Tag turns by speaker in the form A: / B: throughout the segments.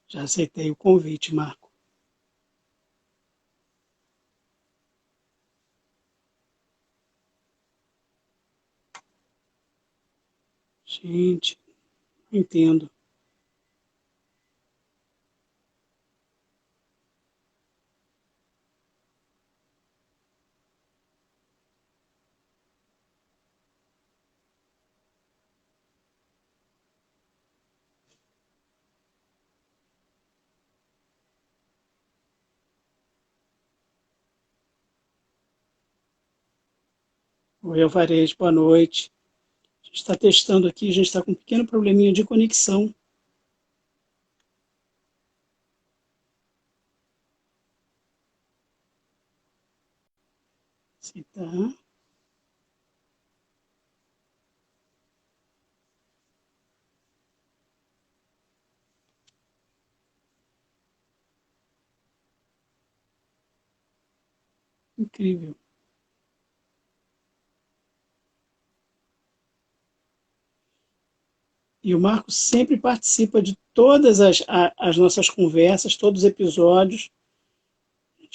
A: Já aceitei o convite, Marco. Gente, não entendo. Oi, Alvarez, boa noite. A gente está testando aqui, a gente está com um pequeno probleminha de conexão. Aceitar. Incrível. E o Marco sempre participa de todas as nossas conversas, todos os episódios.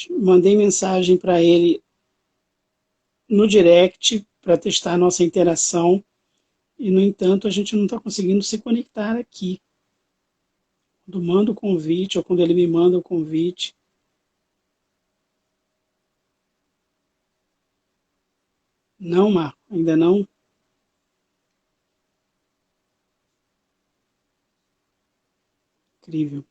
A: Mandei mensagem para ele no direct para testar a nossa interação e, no entanto, a gente não está conseguindo se conectar aqui. Quando mando o convite ou quando ele me manda o convite. Não, Marco, ainda não. Incrível.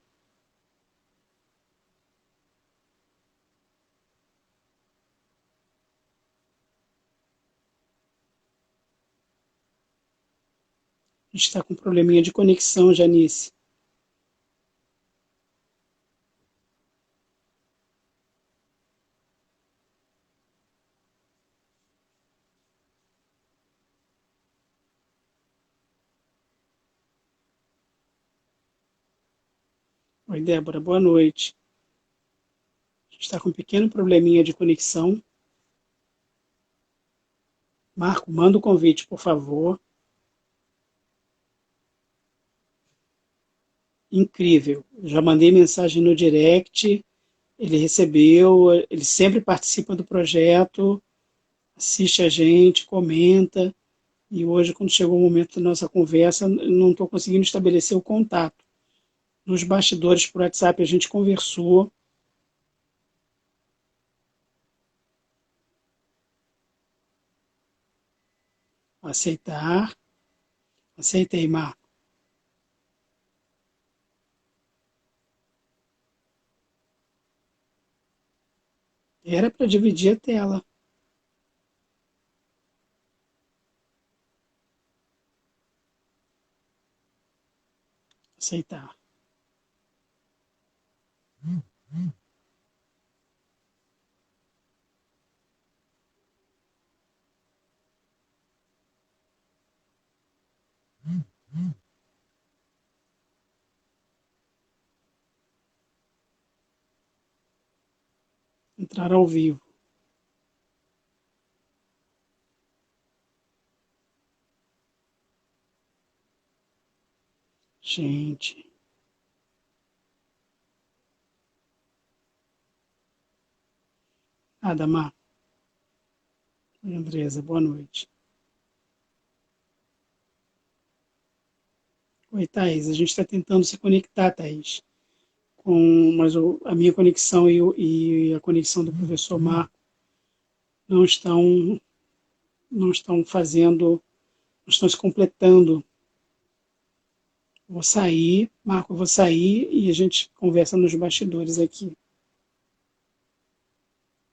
A: A gente está com um probleminha de conexão, Janice. Oi, Débora, boa noite. A gente está com um pequeno probleminha de conexão. Marco, manda o convite, por favor. Incrível. Já mandei mensagem no direct, ele recebeu, ele sempre participa do projeto, assiste a gente, comenta. E hoje, quando chegou o momento da nossa conversa, não estou conseguindo estabelecer o contato. Nos bastidores por WhatsApp a gente conversou. Aceitar. Aceitei, Marco. Era para dividir a tela. Aceitar. Entrar ao vivo. Gente. Nada, Marco. Oi, Andresa, boa noite. Oi, Thaís. A gente está tentando se conectar, Thaís. Mas a minha conexão e a conexão do professor Marco não estão, não estão fazendo, não estão se completando. Vou sair, Marco, vou sair e a gente conversa nos bastidores aqui.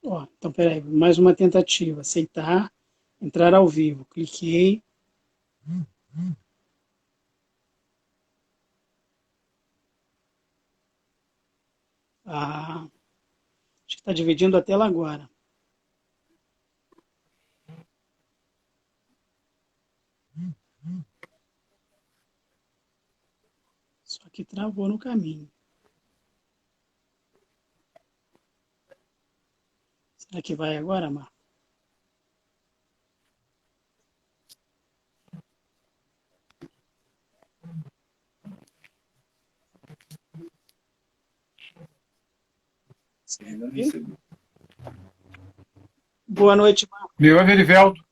A: Ó, então, peraí, mais uma tentativa. Aceitar, entrar ao vivo. Cliquei. Ah, acho que está dividindo a tela agora. Só que travou no caminho. Será que vai agora, Marco? Boa noite, Marcos.
B: Me ouve, Erivelto?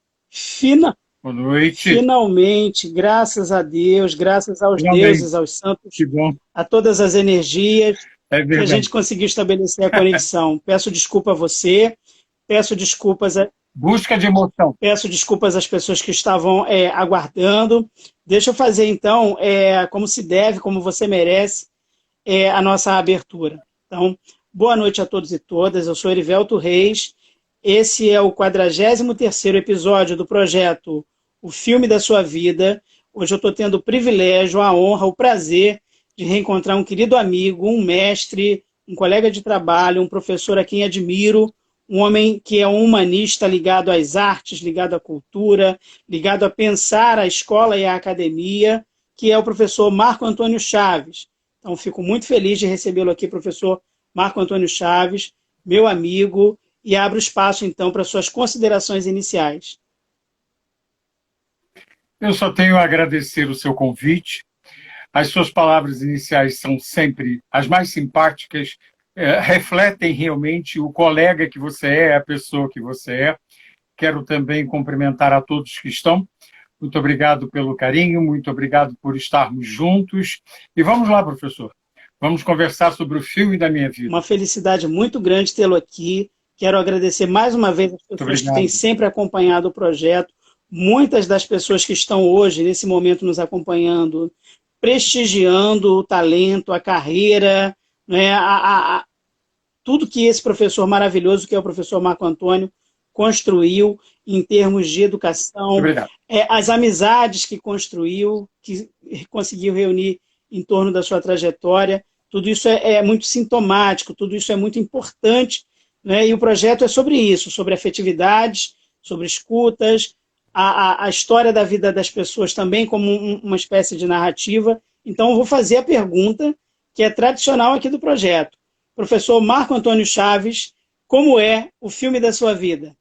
B: Boa noite.
A: Finalmente, graças a Deus, graças aos
B: Finalmente.
A: deuses, aos santos,
B: Que bom.
A: a todas as energias,
B: É
A: que a gente conseguiu estabelecer a conexão. Peço desculpa a você, peço desculpas
B: busca de emoção.
A: Peço desculpas às pessoas que estavam aguardando. Deixa eu fazer, então, como se deve, como você merece, a nossa abertura. Então, boa noite a todos e todas. Eu sou Erivelto Reis. Esse é o 43º episódio do projeto O Filme da Sua Vida. Hoje eu estou tendo o privilégio, a honra, o prazer de reencontrar um querido amigo, um mestre, um colega de trabalho, um professor a quem admiro, um homem que é um humanista ligado às artes, ligado à cultura, ligado a pensar a escola e a academia, que é o professor Marco Antônio Chaves. Então, fico muito feliz de recebê-lo aqui, professor Marco Antônio Chaves, meu amigo, e abro espaço, então, para suas considerações iniciais.
B: Eu só tenho a agradecer o seu convite. As suas palavras iniciais são sempre as mais simpáticas, refletem realmente o colega que você é, a pessoa que você é. Quero também cumprimentar a todos que estão. Muito obrigado pelo carinho, muito obrigado por estarmos juntos. E vamos lá, professor. Vamos conversar sobre o filme da minha vida.
A: Uma felicidade muito grande tê-lo aqui. Quero agradecer mais uma vez as pessoas que têm sempre acompanhado o projeto. Muitas das pessoas que estão hoje, nesse momento, nos acompanhando, prestigiando o talento, a carreira, né, tudo que esse professor maravilhoso, que é o professor Marco Antônio, construiu em termos de educação, as amizades que construiu, que conseguiu reunir em torno da sua trajetória. Tudo isso é muito sintomático, tudo isso é muito importante, né? E o projeto é sobre isso, sobre afetividades, sobre escutas, a história da vida das pessoas também como uma espécie de narrativa. Então, eu vou fazer a pergunta que é tradicional aqui do projeto. Professor Marco Antônio Chaves, como é o filme da sua vida?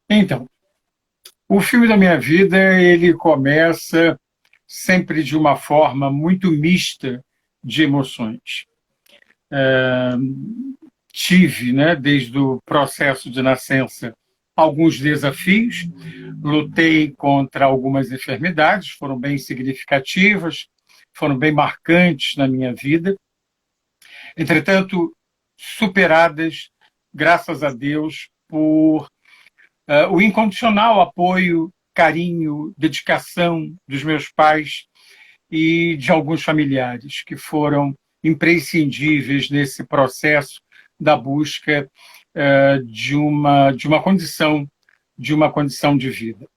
B: Então, o filme da minha vida, ele começa sempre de uma forma muito mista de emoções. Tive, né, desde o processo de nascença, alguns desafios, lutei contra algumas enfermidades, foram bem significativas, foram bem marcantes na minha vida. Entretanto, superadas, graças a Deus, por o incondicional apoio, carinho, dedicação dos meus pais e de alguns familiares que foram imprescindíveis nesse processo da busca de uma condição de vida.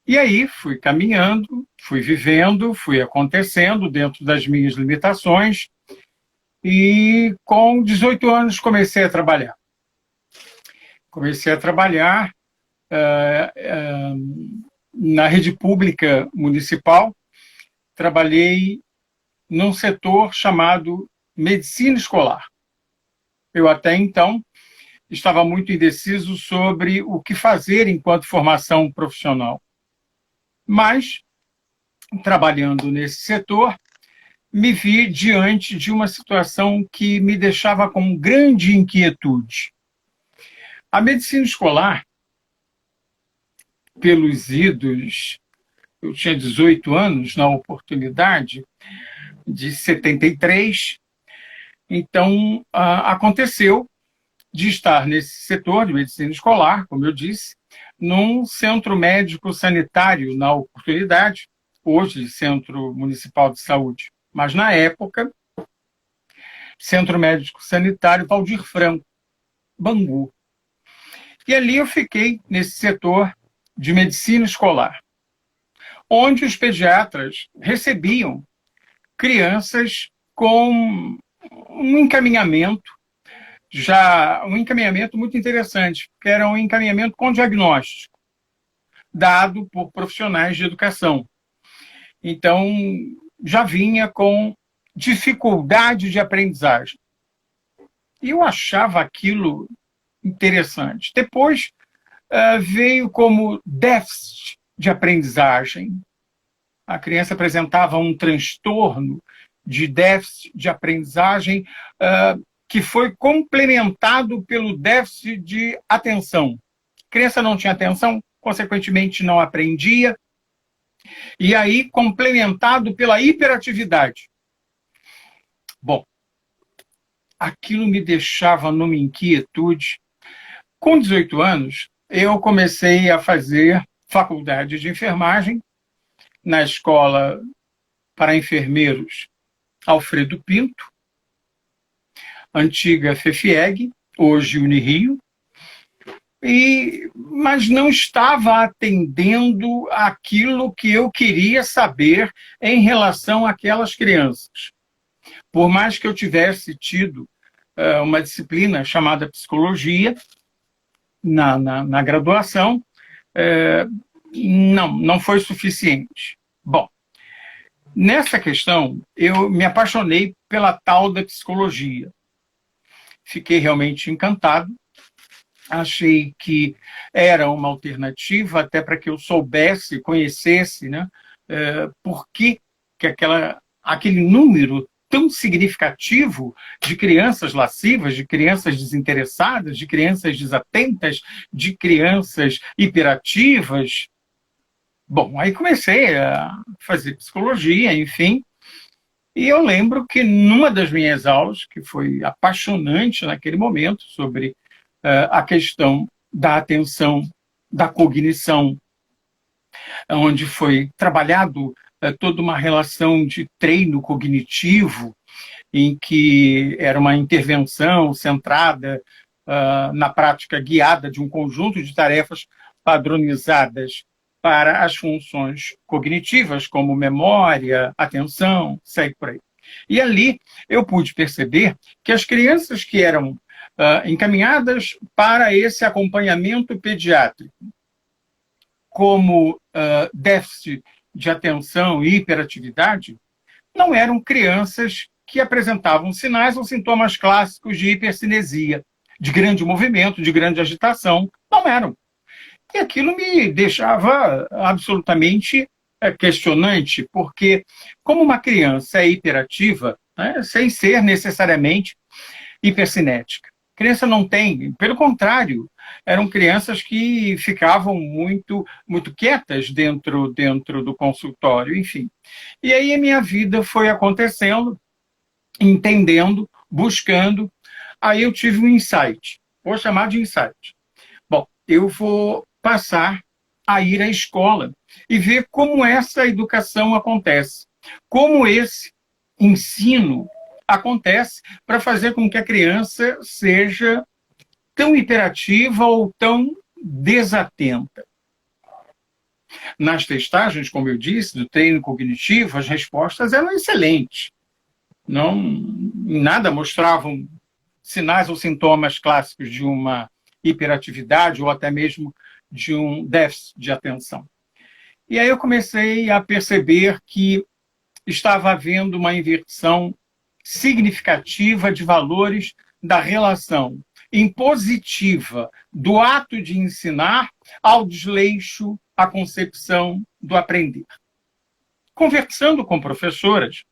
B: E aí fui caminhando, fui vivendo, fui acontecendo dentro das minhas limitações e com 18 anos comecei a trabalhar. Comecei a trabalhar na rede pública municipal, trabalhei num setor chamado medicina escolar. Eu até então estava muito indeciso sobre o que fazer enquanto formação profissional. Mas, trabalhando nesse setor, me vi diante de uma situação que me deixava com grande inquietude. A medicina escolar, pelos idos, eu tinha 18 anos na oportunidade, de 73, então aconteceu de estar nesse setor de medicina escolar, como eu disse, num centro médico sanitário na oportunidade, hoje Centro Municipal de Saúde, mas na época, Centro Médico Sanitário Valdir Franco, Bangu. E ali eu fiquei nesse setor de medicina escolar, onde os pediatras recebiam crianças com um encaminhamento muito interessante, que era um encaminhamento com diagnóstico, dado por profissionais de educação. Então, já vinha com dificuldade de aprendizagem. E eu achava aquilo interessante. Depois, veio como déficit de aprendizagem. A criança apresentava um transtorno de déficit de aprendizagem, que foi complementado pelo déficit de atenção. A criança não tinha atenção, consequentemente não aprendia, e aí complementado pela hiperatividade. Bom, aquilo me deixava numa inquietude. Com 18 anos, eu comecei a fazer faculdade de enfermagem na Escola para Enfermeiros Alfredo Pinto, antiga FEFIEG, hoje Unirio, mas não estava atendendo aquilo que eu queria saber em relação àquelas crianças. Por mais que eu tivesse tido uma disciplina chamada psicologia na graduação, não foi suficiente. Bom, nessa questão, eu me apaixonei pela tal da psicologia. Fiquei realmente encantado. Achei que era uma alternativa até para que eu soubesse, conhecesse, né, por que aquele número tão significativo de crianças lascivas, de crianças desinteressadas, de crianças desatentas, de crianças hiperativas. Bom, aí comecei a fazer psicologia, enfim, e eu lembro que numa das minhas aulas, que foi apaixonante naquele momento, sobre a questão da atenção, da cognição, onde foi trabalhado toda uma relação de treino cognitivo, em que era uma intervenção centrada na prática guiada de um conjunto de tarefas padronizadas para as funções cognitivas, como memória, atenção, segue por aí. E ali eu pude perceber que as crianças que eram encaminhadas para esse acompanhamento pediátrico, como déficit de atenção e hiperatividade, não eram crianças que apresentavam sinais ou sintomas clássicos de hipercinesia, de grande movimento, de grande agitação. Não eram. E aquilo me deixava absolutamente questionante, porque como uma criança é hiperativa, né, sem ser necessariamente hipercinética, a criança não tem, pelo contrário, eram crianças que ficavam muito quietas dentro do consultório, enfim. E aí a minha vida foi acontecendo, entendendo, buscando. Aí eu tive um insight, vou chamar de insight. Bom, eu vou passar a ir à escola e ver como essa educação acontece, como esse ensino acontece para fazer com que a criança seja tão hiperativa ou tão desatenta. Nas testagens, como eu disse, do treino cognitivo, as respostas eram excelentes. Não, em nada mostravam sinais ou sintomas clássicos de uma hiperatividade ou até mesmo de um déficit de atenção. E aí eu comecei a perceber que estava havendo uma inversão significativa de valores da relação impositiva do ato de ensinar ao desleixo, à concepção do aprender. Conversando com professoras,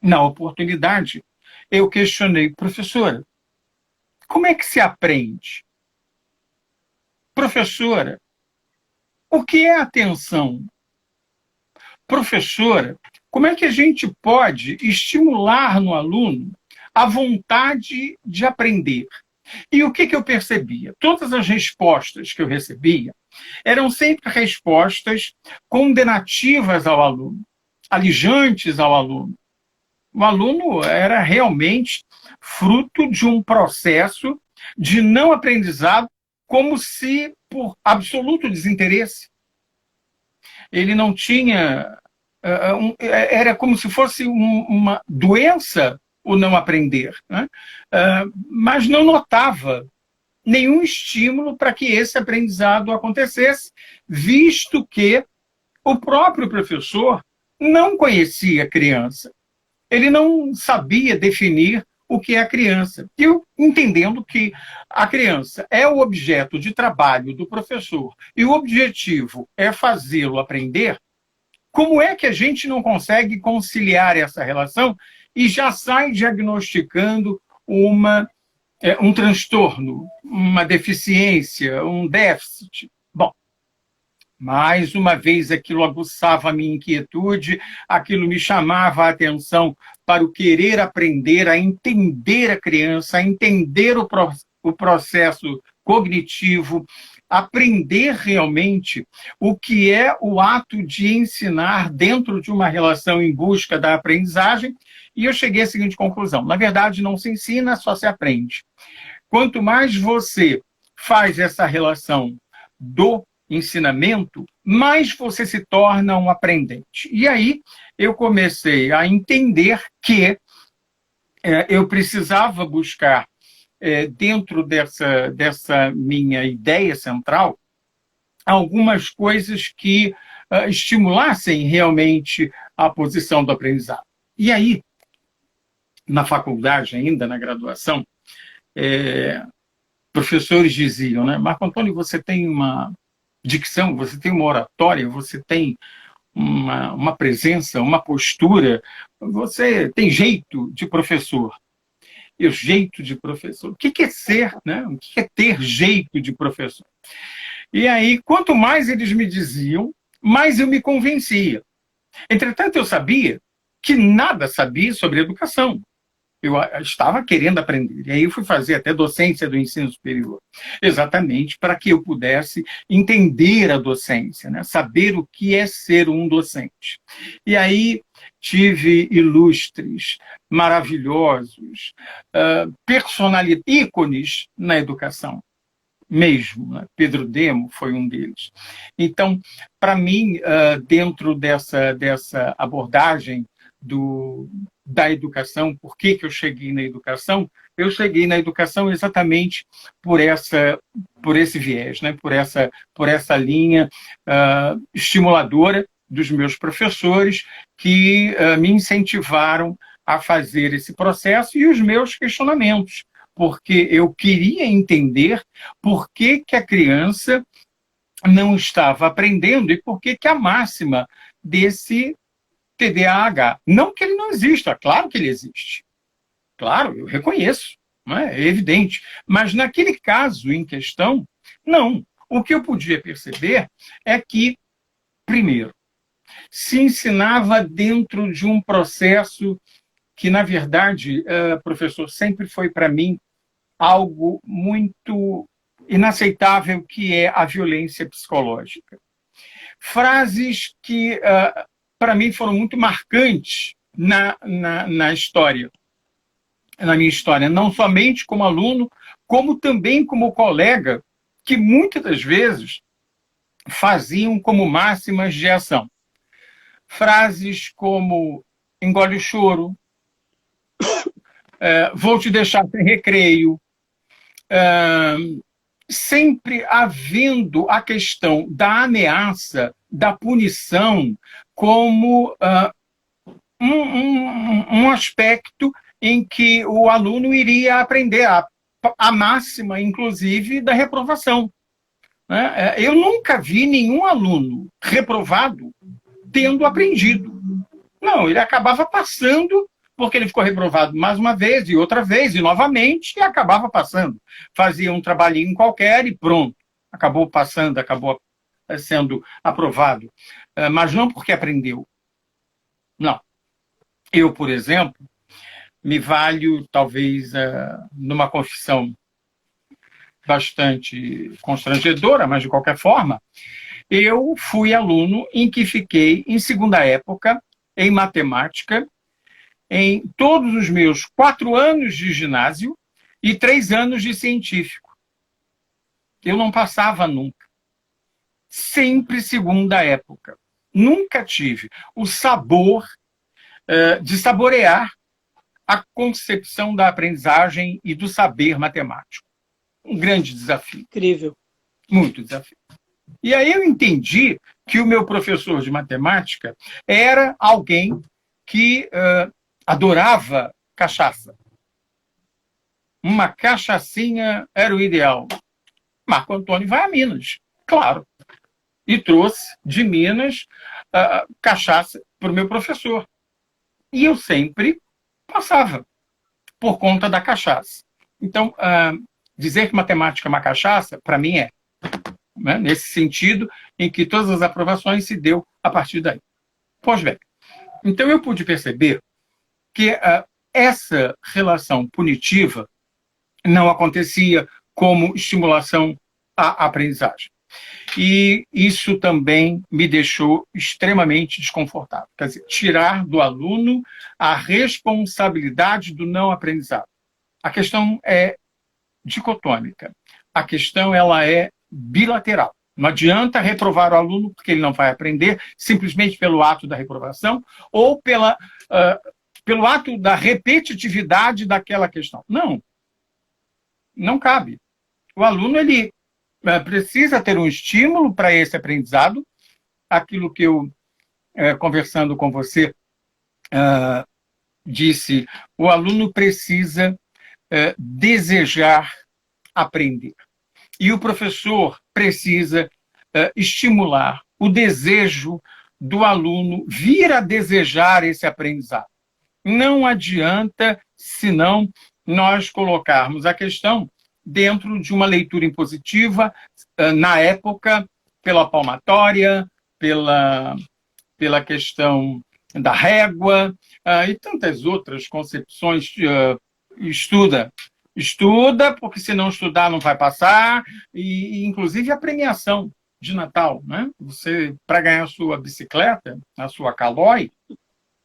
B: na oportunidade, eu questionei: professora, como é que se aprende? Professora, o que é atenção? Professora, como é que a gente pode estimular no aluno a vontade de aprender? E o que eu percebia? Todas as respostas que eu recebia eram sempre respostas condenativas ao aluno, alijantes ao aluno. O aluno era realmente fruto de um processo de não aprendizado, como se por absoluto desinteresse. Ele não tinha... era como se fosse uma doença o não aprender, né? Mas não notava nenhum estímulo para que esse aprendizado acontecesse, visto que o próprio professor não conhecia a criança. Ele não sabia definir o que é a criança. Eu, entendendo que a criança é o objeto de trabalho do professor e o objetivo é fazê-lo aprender, Como é que a gente não consegue conciliar essa relação e já sai diagnosticando um transtorno, uma deficiência, um déficit? Bom, mais uma vez aquilo aguçava a minha inquietude, aquilo me chamava a atenção para o querer aprender, a entender a criança, a entender o processo cognitivo, aprender realmente o que é o ato de ensinar dentro de uma relação em busca da aprendizagem, e eu cheguei à seguinte conclusão: na verdade, não se ensina, só se aprende. Quanto mais você faz essa relação do ensinamento, mais você se torna um aprendente. E aí eu comecei a entender que eu precisava buscar, dentro dessa minha ideia central, algumas coisas que estimulassem realmente a posição do aprendizado. E aí, na faculdade ainda, na graduação, professores diziam, né, Marco Antônio, você tem uma dicção, você tem uma oratória, você tem uma presença, uma postura, você tem jeito de professor. E o jeito de professor. O que é ser, né? O que é ter jeito de professor? E aí, quanto mais eles me diziam, mais eu me convencia. Entretanto, eu sabia que nada sabia sobre educação. Eu estava querendo aprender. E aí eu fui fazer até docência do ensino superior, exatamente para que eu pudesse entender a docência, né? Saber o que é ser um docente. E aí tive ilustres, maravilhosos, ícones na educação mesmo, né? Pedro Demo foi um deles. Então, para mim, dentro dessa abordagem da educação, por que eu cheguei na educação? Eu cheguei na educação exatamente por esse viés, né? por essa linha estimuladora dos meus professores que me incentivaram a fazer esse processo e os meus questionamentos, porque eu queria entender por que a criança não estava aprendendo e por que a máxima desse TDAH. Não que ele não exista, claro que ele existe. Claro, eu reconheço, não é? É evidente. Mas naquele caso em questão, não. O que eu podia perceber é que, primeiro, se ensinava dentro de um processo que, na verdade, professor, sempre foi para mim algo muito inaceitável, que é a violência psicológica. Frases que para mim foram muito marcantes na história, na minha história, não somente como aluno, como também como colega, que muitas das vezes faziam como máximas de ação. Frases como engole o choro, vou te deixar sem recreio, sempre havendo a questão da ameaça, da punição, como um aspecto em que o aluno iria aprender a máxima, inclusive, da reprovação. Eu nunca vi nenhum aluno reprovado tendo aprendido. Não, ele acabava passando, porque ele ficou reprovado mais uma vez, e outra vez, e novamente, e acabava passando. Fazia um trabalhinho qualquer e pronto. Acabou passando, acabou sendo aprovado. Mas não porque aprendeu. Não. Eu, por exemplo, me valho, talvez, numa confissão bastante constrangedora, mas de qualquer forma, eu fui aluno em que fiquei em segunda época em matemática em todos os meus 4 anos de ginásio e 3 anos de científico. Eu não passava nunca. Sempre segunda época. Nunca tive o sabor de saborear a concepção da aprendizagem e do saber matemático. Um grande desafio.
A: Incrível.
B: Muito desafio. E aí eu entendi que o meu professor de matemática era alguém que adorava cachaça. Uma cachaçinha era o ideal. Marco Antônio vai a Minas, claro. e trouxe de Minas cachaça para o meu professor. E eu sempre passava por conta da cachaça. Então, dizer que matemática é uma cachaça, para mim é. Né? Nesse sentido em que todas as aprovações se deu a partir daí. Pois bem, então eu pude perceber que essa relação punitiva não acontecia como estimulação à aprendizagem. E isso também me deixou extremamente desconfortável. Quer dizer, tirar do aluno a responsabilidade do não aprendizado. A questão é dicotômica. A questão ela é bilateral. Não adianta reprovar o aluno porque ele não vai aprender simplesmente pelo ato da reprovação ou pelo ato da repetitividade daquela questão. Não. Não cabe. O aluno ele precisa ter um estímulo para esse aprendizado. Aquilo que eu, conversando com você, disse, o aluno precisa desejar aprender. E o professor precisa estimular o desejo do aluno vir a desejar esse aprendizado. Não adianta, senão, nós colocarmos a questão dentro de uma leitura impositiva, na época, pela palmatória, pela questão da régua, e tantas outras concepções. Estuda, porque se não estudar não vai passar, e inclusive a premiação de Natal, né? Você, para ganhar a sua bicicleta, a sua Caloi,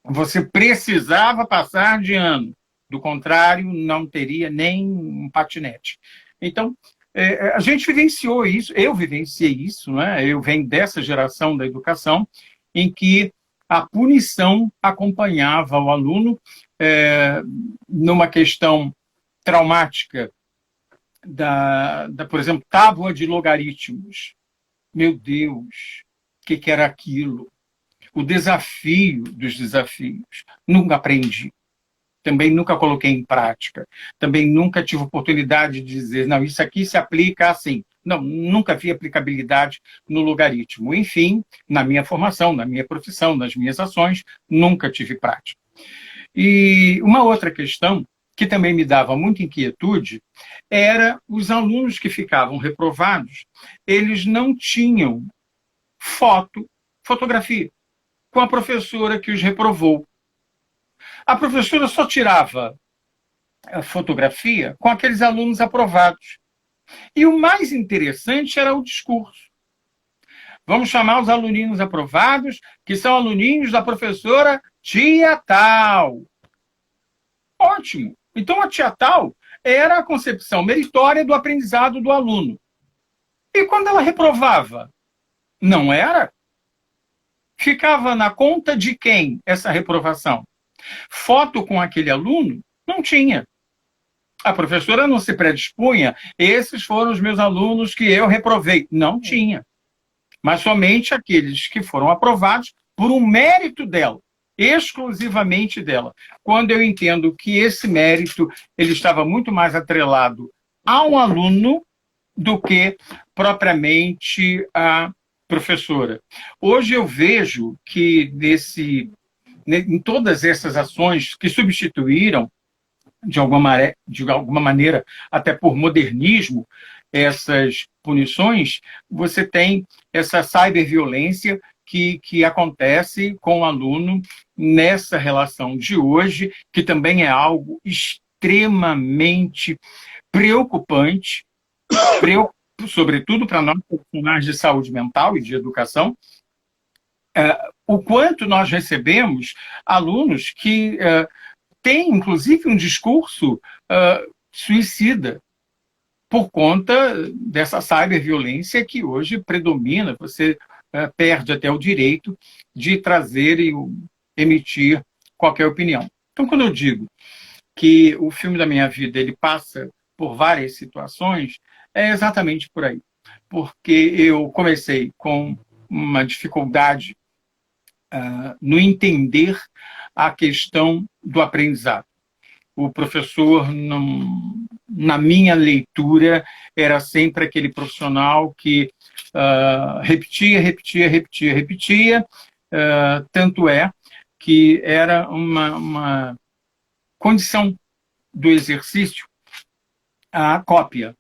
B: você precisava passar de ano. Do contrário, não teria nem um patinete. Então, a gente vivenciou isso, eu vivenciei isso, né? Eu venho dessa geração da educação, em que a punição acompanhava o aluno numa questão traumática por exemplo, tábua de logaritmos. Meu Deus, o que era aquilo? O desafio dos desafios. Nunca aprendi. Também nunca coloquei em prática. Também nunca tive oportunidade de dizer, não, isso aqui se aplica assim. Não, nunca vi aplicabilidade no logaritmo. Enfim, na minha formação, na minha profissão, nas minhas ações, nunca tive prática. E uma outra questão que também me dava muita inquietude era os alunos que ficavam reprovados, eles não tinham fotografia com a professora que os reprovou. A professora só tirava a fotografia com aqueles alunos aprovados. E o mais interessante era o discurso. Vamos chamar os aluninhos aprovados, que são aluninhos da professora tia tal. Ótimo. Então, a tia tal era a concepção meritória do aprendizado do aluno. E quando ela reprovava? Não era? Ficava na conta de quem essa reprovação? Foto com aquele aluno? Não tinha. A professora não se predispunha. Esses foram os meus alunos que eu reprovei. Não tinha. Mas somente aqueles que foram aprovados por um mérito dela. Exclusivamente dela. Quando eu entendo que esse mérito ele estava muito mais atrelado a um aluno do que propriamente a professora. Hoje eu vejo que em todas essas ações que substituíram, de alguma maneira, até por modernismo, essas punições, você tem essa cyberviolência que acontece com o aluno nessa relação de hoje, que também é algo extremamente preocupante, sobretudo para nós profissionais de saúde mental e de educação, o quanto nós recebemos alunos que têm, inclusive, um discurso suicida por conta dessa cyberviolência que hoje predomina. Você perde até o direito de trazer e emitir qualquer opinião. Então, quando eu digo que o filme da minha vida ele passa por várias situações, é exatamente por aí. Porque eu comecei com uma dificuldade no entender a questão do aprendizado. O professor na minha leitura, era sempre aquele profissional que repetia, repetia, repetia, repetia, tanto é que era uma condição do exercício a cópia.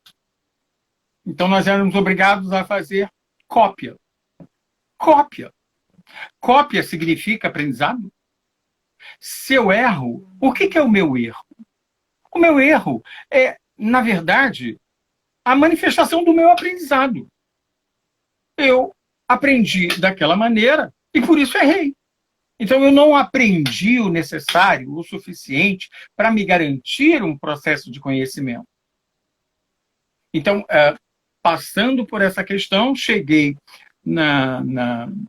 B: Então, nós éramos obrigados a fazer cópia. Cópia. Cópia significa aprendizado. Se eu erro, o que é o meu erro? O meu erro é, na verdade, a manifestação do meu aprendizado. Eu aprendi daquela maneira e por isso errei. Então, eu não aprendi o necessário, o suficiente, para me garantir um processo de conhecimento. Então, passando por essa questão, cheguei no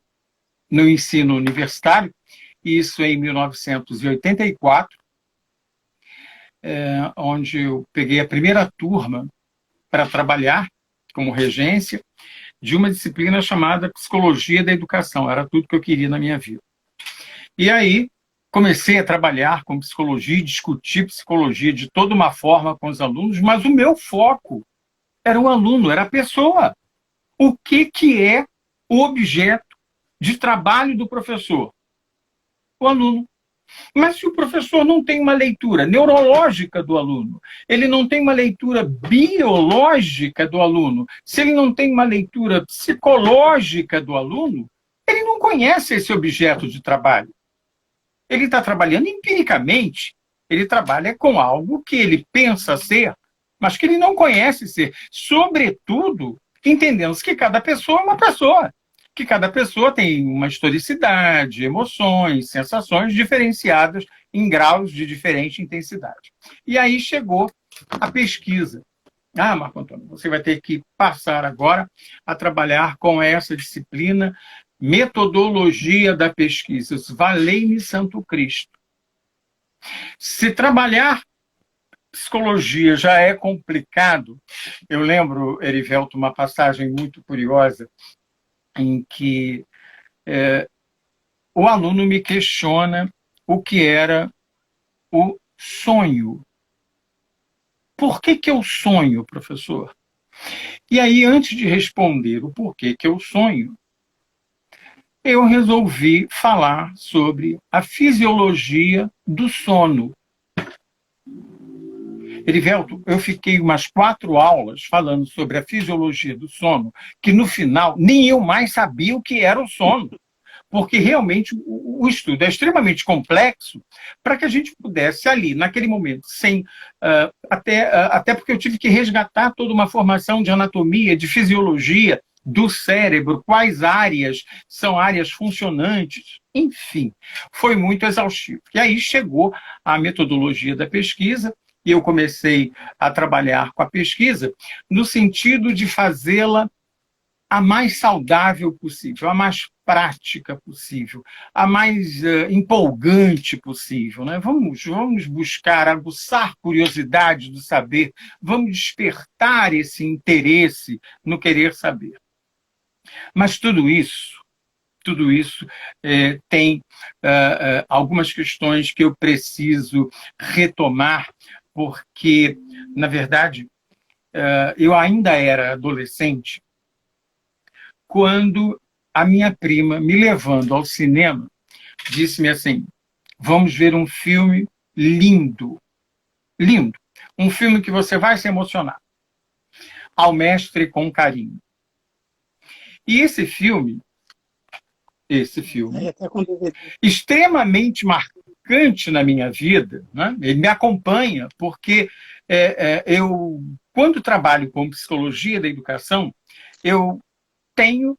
B: ensino universitário, isso em 1984, onde eu peguei a primeira turma para trabalhar como regência de uma disciplina chamada Psicologia da Educação. Era tudo que eu queria na minha vida. E aí comecei a trabalhar com psicologia, discutir psicologia de toda uma forma com os alunos, mas o meu foco era o aluno, era a pessoa. O que é o objeto de trabalho do professor? O aluno. Mas se o professor não tem uma leitura neurológica do aluno, ele não tem uma leitura biológica do aluno, se ele não tem uma leitura psicológica do aluno, ele não conhece esse objeto de trabalho. Ele está trabalhando empiricamente, ele trabalha com algo que ele pensa ser, mas que ele não conhece ser. Sobretudo, entendendo que cada pessoa é uma pessoa, que cada pessoa tem uma historicidade, emoções, sensações diferenciadas em graus de diferente intensidade. E aí chegou a pesquisa. Marco Antônio, você vai ter que passar agora a trabalhar com essa disciplina, metodologia da pesquisa. Valei-me Santo Cristo. Se trabalhar psicologia já é complicado, eu lembro, Erivelto, uma passagem muito curiosa em que o aluno me questiona o que era o sonho. Por que eu sonho, professor? E aí, antes de responder o porquê que eu sonho, eu resolvi falar sobre a fisiologia do sono. Erivelto, eu fiquei umas 4 aulas falando sobre a fisiologia do sono, que no final nem eu mais sabia o que era o sono, porque realmente o estudo é extremamente complexo para que a gente pudesse ali, naquele momento, sem até porque eu tive que resgatar toda uma formação de anatomia, de fisiologia do cérebro, quais áreas são áreas funcionantes, enfim, foi muito exaustivo. E aí chegou a metodologia da pesquisa, e eu comecei a trabalhar com a pesquisa no sentido de fazê-la a mais saudável possível, a mais prática possível, a mais empolgante possível. Né? Vamos buscar aguçar curiosidade do saber, vamos despertar esse interesse no querer saber. Mas tudo isso tem algumas questões que eu preciso retomar, porque, na verdade, eu ainda era adolescente quando a minha prima, me levando ao cinema, disse-me assim: vamos ver um filme lindo, lindo, um filme que você vai se emocionar, Ao Mestre com Carinho. E esse filme, extremamente marcante na minha vida, né? Ele me acompanha, porque eu, quando trabalho com psicologia da educação, eu tenho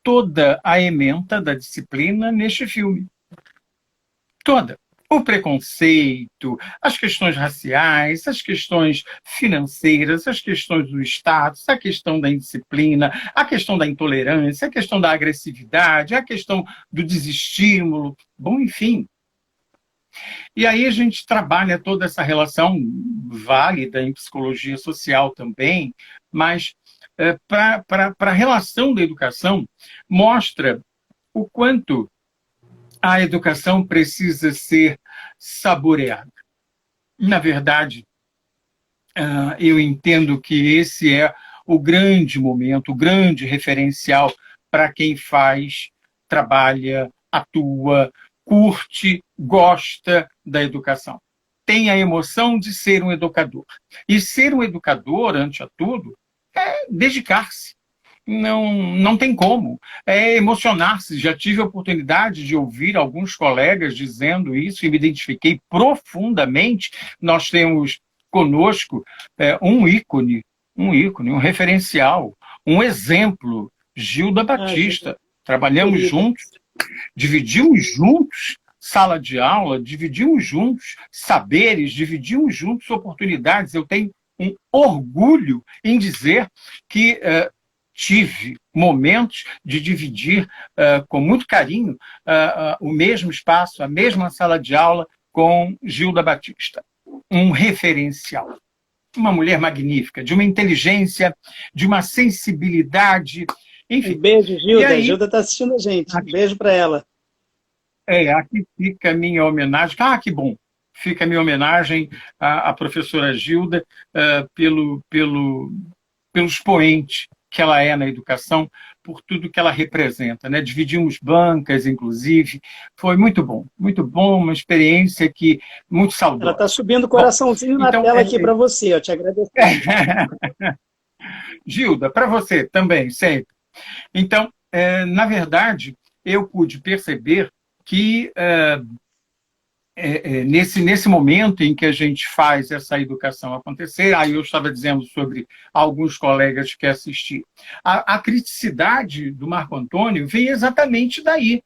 B: toda a ementa da disciplina neste filme. Toda. O preconceito, as questões raciais, as questões financeiras, as questões do status, a questão da indisciplina, a questão da intolerância, a questão da agressividade, a questão do desestímulo, bom, enfim. E aí a gente trabalha toda essa relação válida em psicologia social também, mas para a relação da educação, mostra o quanto a educação precisa ser saboreada. Na verdade, eu entendo que esse é o grande momento, o grande referencial para quem faz, trabalha, atua, curte, gosta da educação. Tem a emoção de ser um educador. E ser um educador, antes de tudo, é dedicar-se. Não tem como. É emocionar-se. Já tive a oportunidade de ouvir alguns colegas dizendo isso e me identifiquei profundamente. Nós temos conosco um referencial, um exemplo, Gilda Batista. Trabalhamos juntos, dividimos juntos sala de aula, dividimos juntos saberes, dividimos juntos oportunidades. Eu tenho um orgulho em dizer que tive momentos de dividir com muito carinho o mesmo espaço, a mesma sala de aula com Gilda Batista. Um referencial. Uma mulher magnífica, de uma inteligência, de uma sensibilidade, enfim.
A: Um beijo, Gilda. Aí, Gilda está assistindo a gente. Um beijo para ela.
B: Aqui fica a minha homenagem. Ah, que bom! Fica a minha homenagem à professora Gilda pelo expoente que ela é na educação, por tudo que ela representa, né? Dividimos bancas, inclusive. Foi muito bom, uma experiência que muito saudosa.
A: Ela está subindo o coraçãozinho na tela aqui para você, eu te agradeço.
B: Gilda, para você também, sempre. Então, na verdade, eu pude perceber que nesse momento em que a gente faz essa educação acontecer, aí eu estava dizendo sobre alguns colegas que assisti, a criticidade do Marco Antônio vem exatamente daí.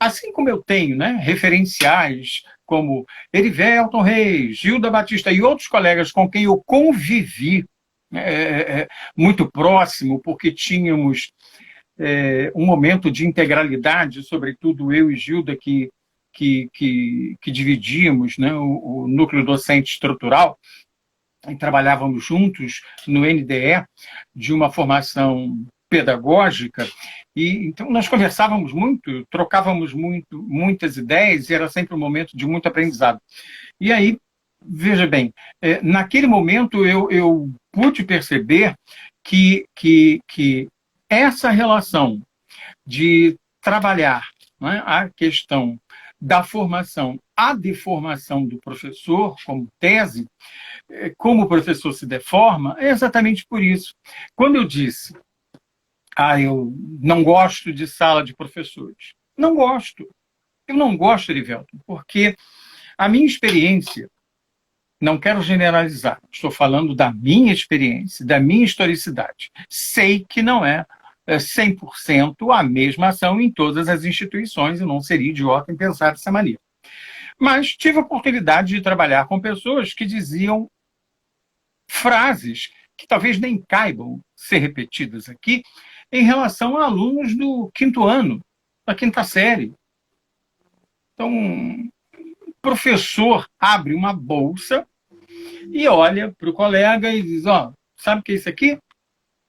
B: Assim como eu tenho, né, referenciais como Erivelton Reis, Gilda Batista e outros colegas com quem eu convivi muito próximo, porque tínhamos um momento de integralidade, sobretudo eu e Gilda, que dividíamos, né, o núcleo docente estrutural, e trabalhávamos juntos no NDE, de uma formação pedagógica, e então nós conversávamos muito, trocávamos muitas ideias, e era sempre um momento de muito aprendizado. E aí, veja bem, naquele momento eu pude perceber que essa relação de trabalhar, né, a questão da formação, a deformação do professor como tese, como o professor se deforma, é exatamente por isso. Quando eu disse, eu não gosto de sala de professores, não gosto. Eu não gosto, Erivelton, porque a minha experiência, não quero generalizar, estou falando da minha experiência, da minha historicidade. Sei que não é 100% a mesma ação em todas as instituições, e não seria idiota em pensar dessa maneira. Mas tive a oportunidade de trabalhar com pessoas que diziam frases que talvez nem caibam ser repetidas aqui, em relação a alunos do 5º ano, da 5ª série. Então, o professor abre uma bolsa e olha para o colega e diz, sabe o que é isso aqui?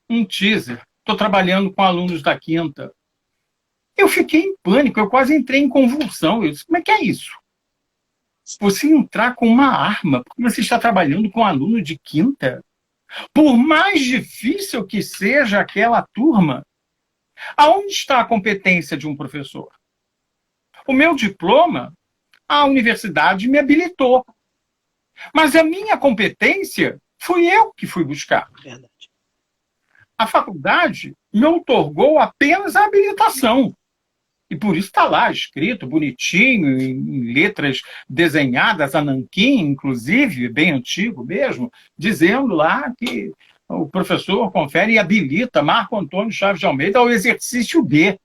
B: Um teaser. Estou trabalhando com alunos da 5ª. Eu fiquei em pânico, eu quase entrei em convulsão. Eu disse, como é que é isso? Você entrar com uma arma, porque você está trabalhando com aluno de 5ª? Por mais difícil que seja aquela turma, aonde está a competência de um professor? O meu diploma, a universidade me habilitou. Mas a minha competência, fui eu que fui buscar.
A: Verdade.
B: A faculdade me outorgou apenas a habilitação. E por isso está lá escrito, bonitinho, em letras desenhadas, a nanquim, inclusive, bem antigo mesmo, dizendo lá que o professor confere e habilita Marco Antônio Chaves de Almeida ao exercício B.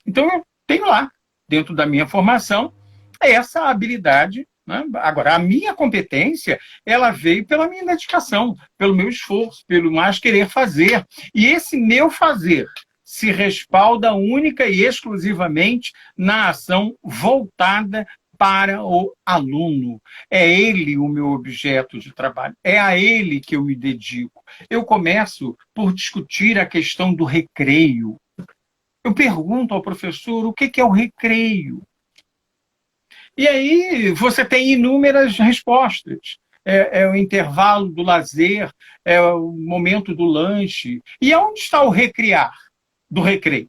B: Então, eu tenho lá, dentro da minha formação, essa habilidade. Né? Agora, a minha competência, ela veio pela minha dedicação, pelo meu esforço, pelo mais querer fazer. E esse meu fazer se respalda única e exclusivamente na ação voltada para o aluno. É ele o meu objeto de trabalho, é a ele que eu me dedico. Eu começo por discutir a questão do recreio. Eu pergunto ao professor o que é o recreio. E aí você tem inúmeras respostas. é o intervalo do lazer, é o momento do lanche. E aonde está o recriar do recreio?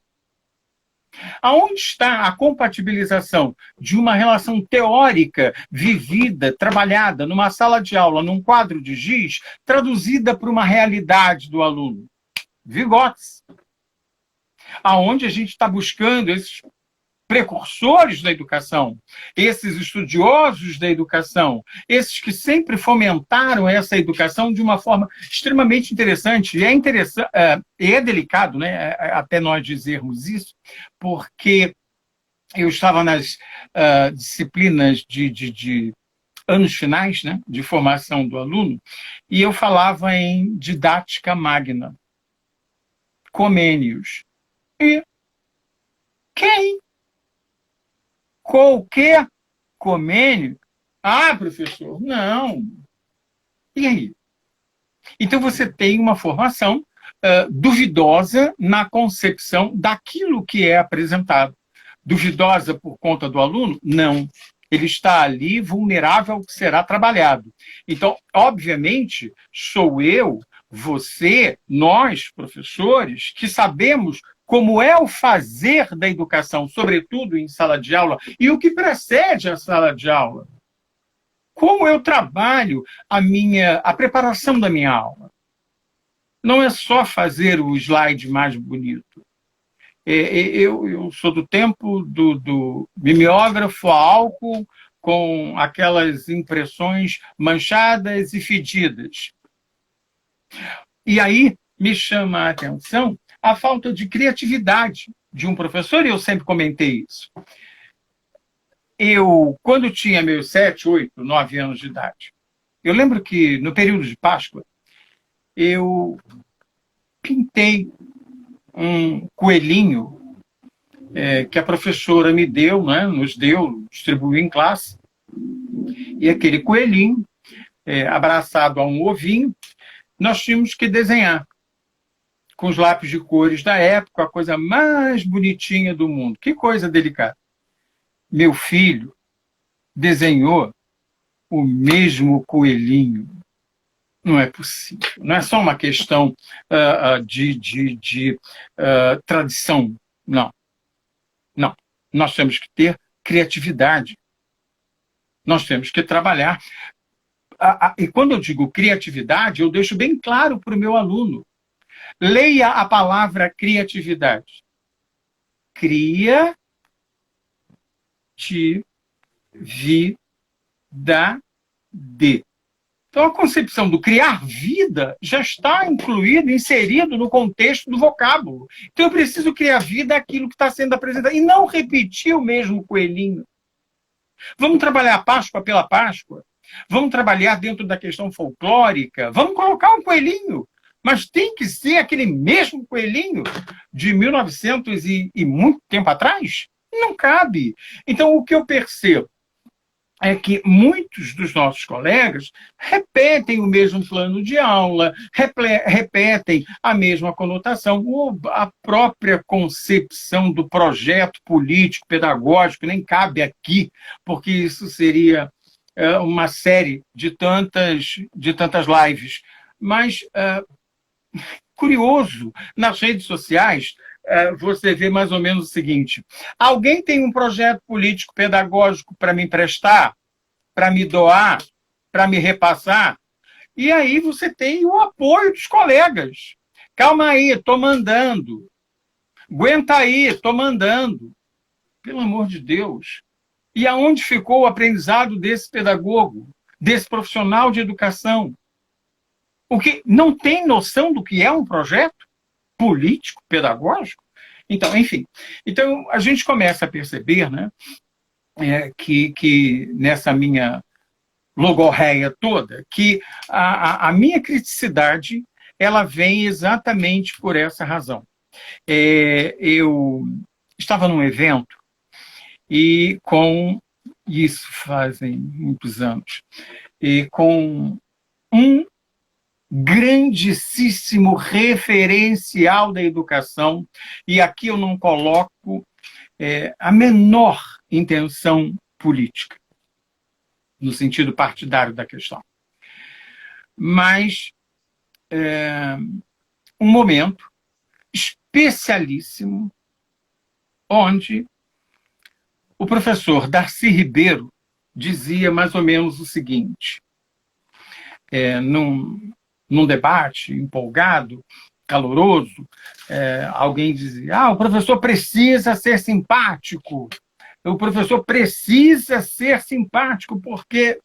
B: Aonde está a compatibilização de uma relação teórica, vivida, trabalhada numa sala de aula, num quadro de giz, traduzida para uma realidade do aluno? Vigotes. Aonde a gente está buscando esses precursores da educação, esses estudiosos da educação, esses que sempre fomentaram essa educação de uma forma extremamente interessante. E é interessante, é delicado, né, até nós dizermos isso, porque eu estava nas disciplinas de anos finais, né, de formação do aluno, e eu falava em didática magna, Comênios. E quem? Qualquer Comênio? Ah, professor, não. E aí? Então você tem uma formação duvidosa na concepção daquilo que é apresentado. Duvidosa por conta do aluno? Não. Ele está ali vulnerável ao que será trabalhado. Então, obviamente, sou eu, você, nós, professores, que sabemos como é o fazer da educação, sobretudo em sala de aula, e o que precede a sala de aula. Como eu trabalho a preparação da minha aula. Não é só fazer o slide mais bonito. Eu sou do tempo do mimeógrafo a álcool, com aquelas impressões manchadas e fedidas. E aí me chama a atenção a falta de criatividade de um professor, e eu sempre comentei isso. Eu, quando tinha meus 7, 8, 9 anos de idade, eu lembro que no período de Páscoa, eu pintei um coelhinho que a professora me deu, né, nos deu, distribuiu em classe, e aquele coelhinho, abraçado a um ovinho, nós tínhamos que desenhar com os lápis de cores da época, a coisa mais bonitinha do mundo. Que coisa delicada. Meu filho desenhou o mesmo coelhinho. Não é possível. Não é só uma questão de tradição. Não. Não. Nós temos que ter criatividade. Nós temos que trabalhar. E quando eu digo criatividade, eu deixo bem claro para o meu aluno. Leia a palavra criatividade. Cria-ti-vi-da-de. Então, a concepção do criar vida já está incluído, inserido no contexto do vocábulo. Então, eu preciso criar vida aquilo que está sendo apresentado. E não repetir o mesmo coelhinho. Vamos trabalhar a Páscoa pela Páscoa. Vamos trabalhar dentro da questão folclórica. Vamos colocar um coelhinho. Mas tem que ser aquele mesmo coelhinho de 1900 e muito tempo atrás? Não cabe. Então, o que eu percebo é que muitos dos nossos colegas repetem o mesmo plano de aula, repetem a mesma conotação, ou a própria concepção do projeto político, pedagógico, nem cabe aqui, porque isso seria uma série de tantas lives. Mas, curioso, nas redes sociais, você vê mais ou menos o seguinte: alguém tem um projeto político pedagógico para me emprestar, para me doar, para me repassar, e aí você tem o apoio dos colegas. Calma aí, estou mandando. Aguenta aí, estou mandando. Pelo amor de Deus. E aonde ficou o aprendizado desse pedagogo, desse profissional de educação? O que não tem noção do que é um projeto político, pedagógico? Então, enfim. Então, a gente começa a perceber, né, que nessa minha logorreia toda, que a minha criticidade ela vem exatamente por essa razão. Eu estava num evento e isso fazem muitos anos, e com um grandíssimo referencial da educação, e aqui eu não coloco a menor intenção política, no sentido partidário da questão. mas um momento especialíssimo onde o professor Darcy Ribeiro dizia mais ou menos o seguinte, num debate empolgado, caloroso, alguém dizia, o professor precisa ser simpático, o professor precisa ser simpático, porque...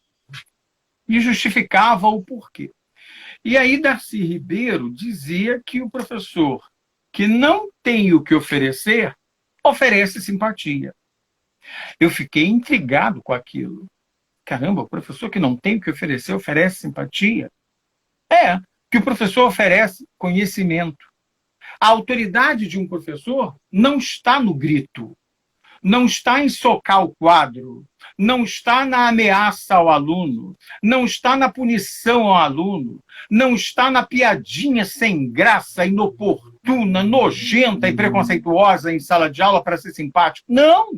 B: E justificava o porquê. E aí Darcy Ribeiro dizia que o professor que não tem o que oferecer, oferece simpatia. Eu fiquei intrigado com aquilo. Caramba, o professor que não tem o que oferecer, oferece simpatia? Que o professor oferece conhecimento. A autoridade de um professor não está no grito, não está em socar o quadro, não está na ameaça ao aluno, não está na punição ao aluno, não está na piadinha sem graça, inoportuna, nojenta e preconceituosa em sala de aula para ser simpático. Não!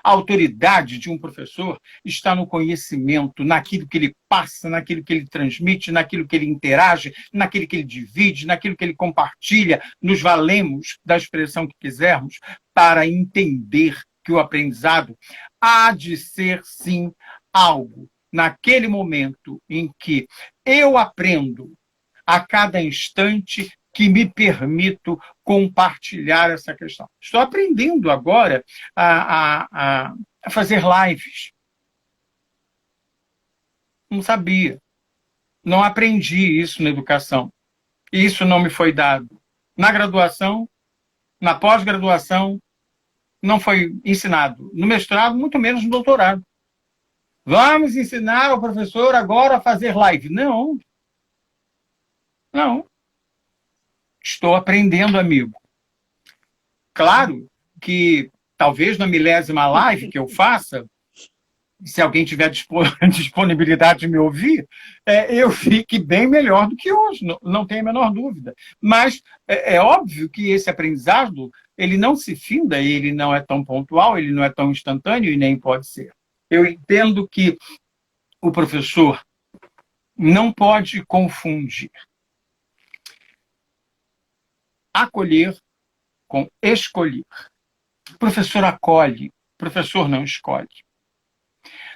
B: A autoridade de um professor está no conhecimento, naquilo que ele passa, naquilo que ele transmite, naquilo que ele interage, naquilo que ele divide, naquilo que ele compartilha. Nos valemos da expressão que quisermos para entender que o aprendizado há de ser, sim, algo naquele momento em que eu aprendo a cada instante que me permito compartilhar essa questão. Estou aprendendo agora a fazer lives. Não sabia. Não aprendi isso na educação. Isso não me foi dado. Na graduação, na pós-graduação, não foi ensinado. No mestrado, muito menos no doutorado. Vamos ensinar ao professor agora a fazer live. Não. Não. Estou aprendendo, amigo. Claro que talvez na milésima live que eu faça, se alguém tiver disponibilidade de me ouvir, eu fique bem melhor do que hoje, não tenho a menor dúvida. Mas é óbvio que esse aprendizado, ele não se finda, ele não é tão pontual, ele não é tão instantâneo e nem pode ser. Eu entendo que o professor não pode confundir acolher com escolher. O professor acolhe, o professor não escolhe.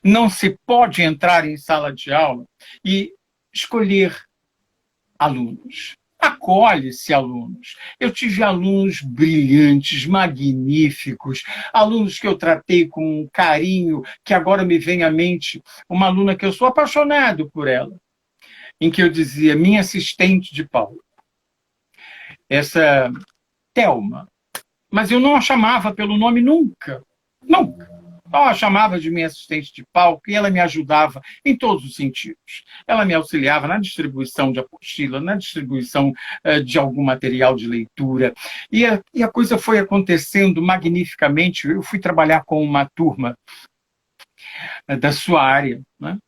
B: Não se pode entrar em sala de aula e escolher alunos. Acolhe-se alunos. Eu tive alunos brilhantes, magníficos, alunos que eu tratei com um carinho, que agora me vem à mente, uma aluna que eu sou apaixonado por ela, em que eu dizia, minha assistente de palco. Essa Thelma, mas eu não a chamava pelo nome nunca, nunca. Eu a chamava de minha assistente de palco e ela me ajudava em todos os sentidos. Ela me auxiliava na distribuição de apostila, na distribuição de algum material de leitura. E a coisa foi acontecendo magnificamente. Eu fui trabalhar com uma turma da sua área, né?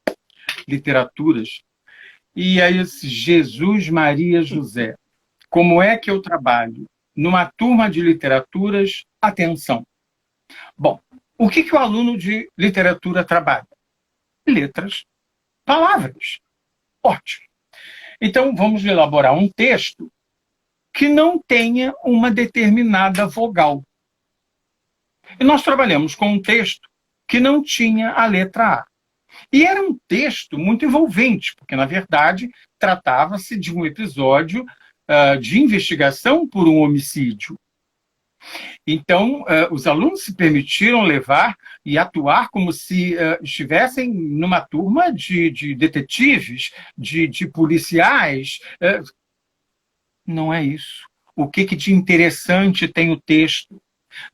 B: Literaturas. E aí eu disse, Jesus, Maria, José. Como é que eu trabalho? Numa turma de literaturas, atenção. Bom, o que o aluno de literatura trabalha? Letras, palavras. Ótimo. Então, vamos elaborar um texto que não tenha uma determinada vogal. E nós trabalhamos com um texto que não tinha a letra A. E era um texto muito envolvente, porque, na verdade, tratava-se de um episódio de investigação por um homicídio. Então, os alunos se permitiram levar e atuar como se estivessem numa turma de detetives, de policiais. Não é isso. O que de interessante tem o texto?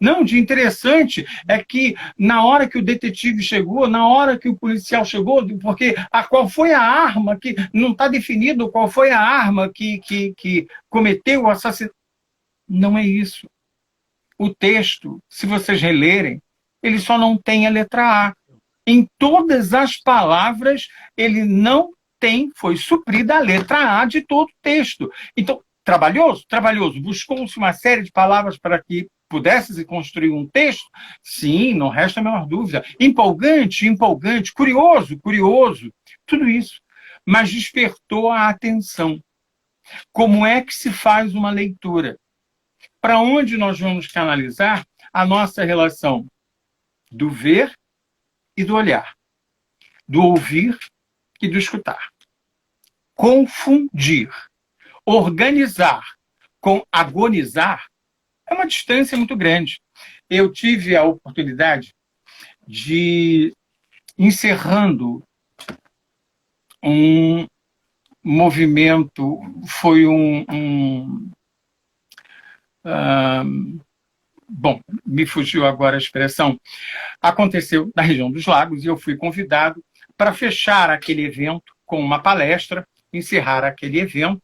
B: Não, de interessante é que na hora que o detetive chegou, na hora que o policial chegou, porque qual foi a arma que não está definido, qual foi a arma que cometeu o assassinato. Não é isso. O texto, se vocês relerem, ele só não tem a letra A. Em todas as palavras, ele não tem, foi suprida a letra A de todo o texto. Então, trabalhoso? Trabalhoso. Buscou-se uma série de palavras para que pudesse construir um texto? Sim, não resta a menor dúvida. Empolgante, empolgante. Curioso, curioso. Tudo isso. mas despertou a atenção. Como é que se faz uma leitura? Para onde nós vamos canalizar a nossa relação do ver e do olhar, do ouvir e do escutar. Confundir, organizar com agonizar é uma distância muito grande. Eu tive a oportunidade de, encerrando um movimento, foi bom, me fugiu agora a expressão, aconteceu na região dos Lagos e eu fui convidado para fechar aquele evento com uma palestra, encerrar aquele evento.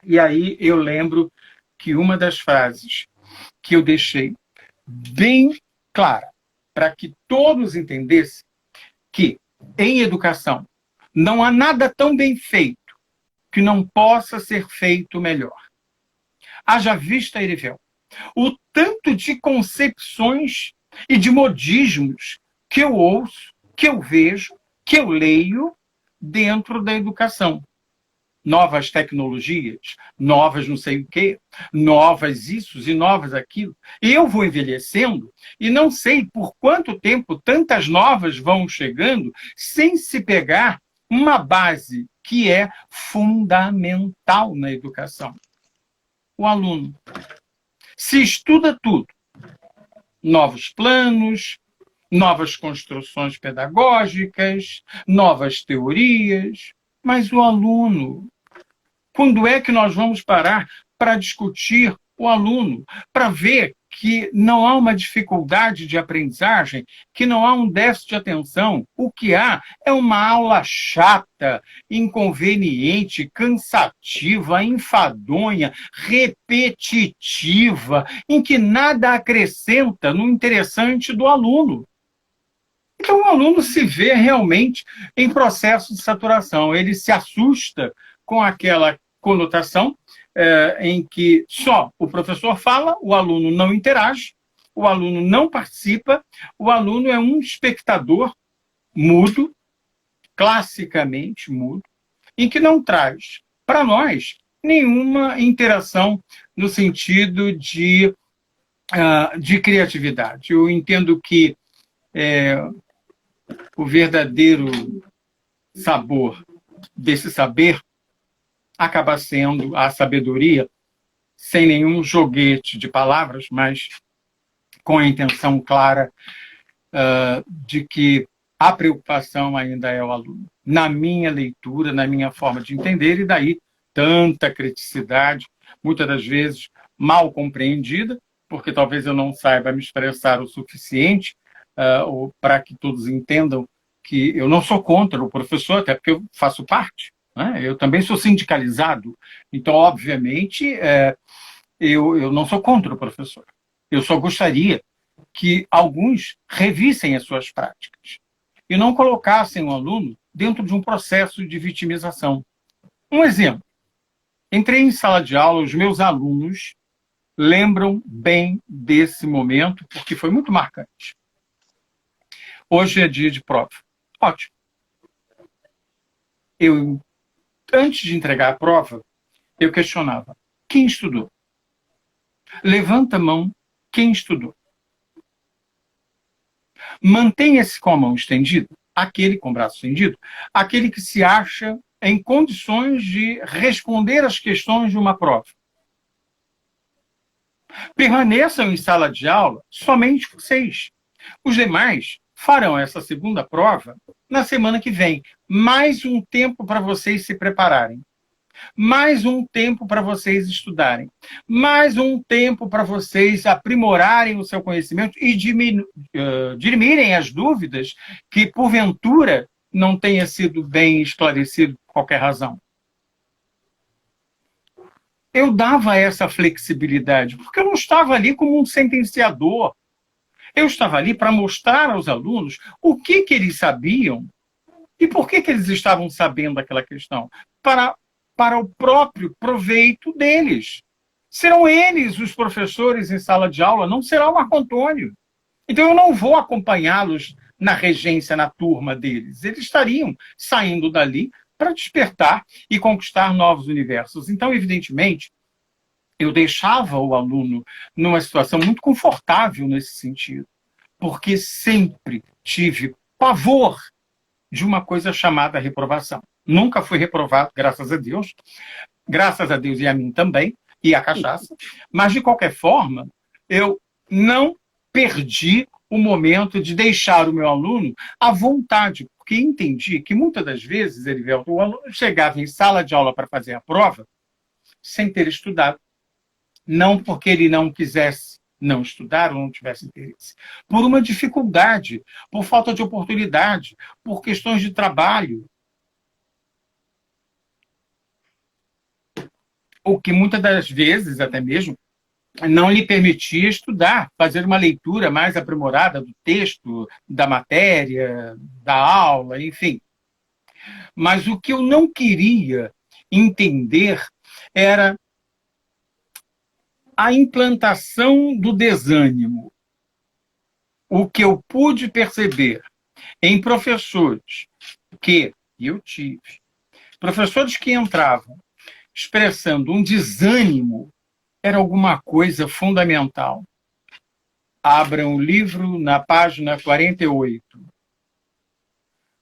B: E aí eu lembro que uma das frases que eu deixei bem clara, para que todos entendessem que em educação não há nada tão bem feito que não possa ser feito melhor. Haja vista, Erivel, o tanto de concepções e de modismos que eu ouço, que eu vejo, que eu leio dentro da educação. Novas tecnologias, novas não sei o quê, novas isso e novas aquilo. E eu vou envelhecendo e não sei por quanto tempo tantas novas vão chegando sem se pegar uma base que é fundamental na educação. O aluno. Se estuda tudo. Novos planos, novas construções pedagógicas, novas teorias. Mas o aluno, quando é que nós vamos parar para discutir o aluno, para ver que não há uma dificuldade de aprendizagem, que não há um déficit de atenção? O que há é uma aula chata, inconveniente, cansativa, enfadonha, repetitiva, em que nada acrescenta no interessante do aluno. Então, o aluno se vê realmente em processo de saturação. Ele se assusta com aquela conotação em que só o professor fala, o aluno não interage, o aluno não participa, o aluno é um espectador mudo, classicamente mudo, em que não traz para nós nenhuma interação no sentido de criatividade. Eu entendo que o verdadeiro sabor desse saber acaba sendo a sabedoria, sem nenhum joguete de palavras, mas com a intenção clara de que a preocupação ainda é o aluno. Na minha leitura, na minha forma de entender, e daí tanta criticidade, muitas das vezes mal compreendida, porque talvez eu não saiba me expressar o suficiente para que todos entendam que eu não sou contra o professor, até porque eu faço parte. Eu também sou sindicalizado, então, obviamente, eu não sou contra o professor. Eu só gostaria que alguns revissem as suas práticas e não colocassem o aluno dentro de um processo de vitimização. Um exemplo. Entrei em sala de aula, os meus alunos lembram bem desse momento, porque foi muito marcante. Hoje é dia de prova. Ótimo. Antes de entregar a prova, eu questionava: quem estudou? Levanta a mão quem estudou. Mantenha-se com a mão estendida, aquele com o braço estendido, aquele que se acha em condições de responder às questões de uma prova. Permaneçam em sala de aula somente vocês. Os demais farão essa segunda prova na semana que vem. Mais um tempo para vocês se prepararem. Mais um tempo para vocês estudarem. Mais um tempo para vocês aprimorarem o seu conhecimento e dirimirem as dúvidas que, porventura, não tenha sido bem esclarecido por qualquer razão. Eu dava essa flexibilidade, porque eu não estava ali como um sentenciador. Eu estava ali para mostrar aos alunos o que eles sabiam e por que eles estavam sabendo aquela questão. Para o próprio proveito deles. Serão eles os professores em sala de aula, não será o Marco Antônio. Então eu não vou acompanhá-los na regência, na turma deles. Eles estariam saindo dali para despertar e conquistar novos universos. Então, evidentemente, eu deixava o aluno numa situação muito confortável nesse sentido, porque sempre tive pavor de uma coisa chamada reprovação. Nunca fui reprovado, graças a Deus e a mim também, e a cachaça, mas, de qualquer forma, eu não perdi o momento de deixar o meu aluno à vontade, porque entendi que, muitas das vezes, Erivelto, o aluno chegava em sala de aula para fazer a prova sem ter estudado. Não porque ele não quisesse não estudar ou não tivesse interesse, por uma dificuldade, por falta de oportunidade, por questões de trabalho. O que muitas das vezes, até mesmo, não lhe permitia estudar, fazer uma leitura mais aprimorada do texto, da matéria, da aula, enfim. Mas o que eu não queria entender era a implantação do desânimo. O que eu pude perceber em professores e eu tive, professores que entravam expressando um desânimo, era alguma coisa fundamental. Abram o livro na página 48.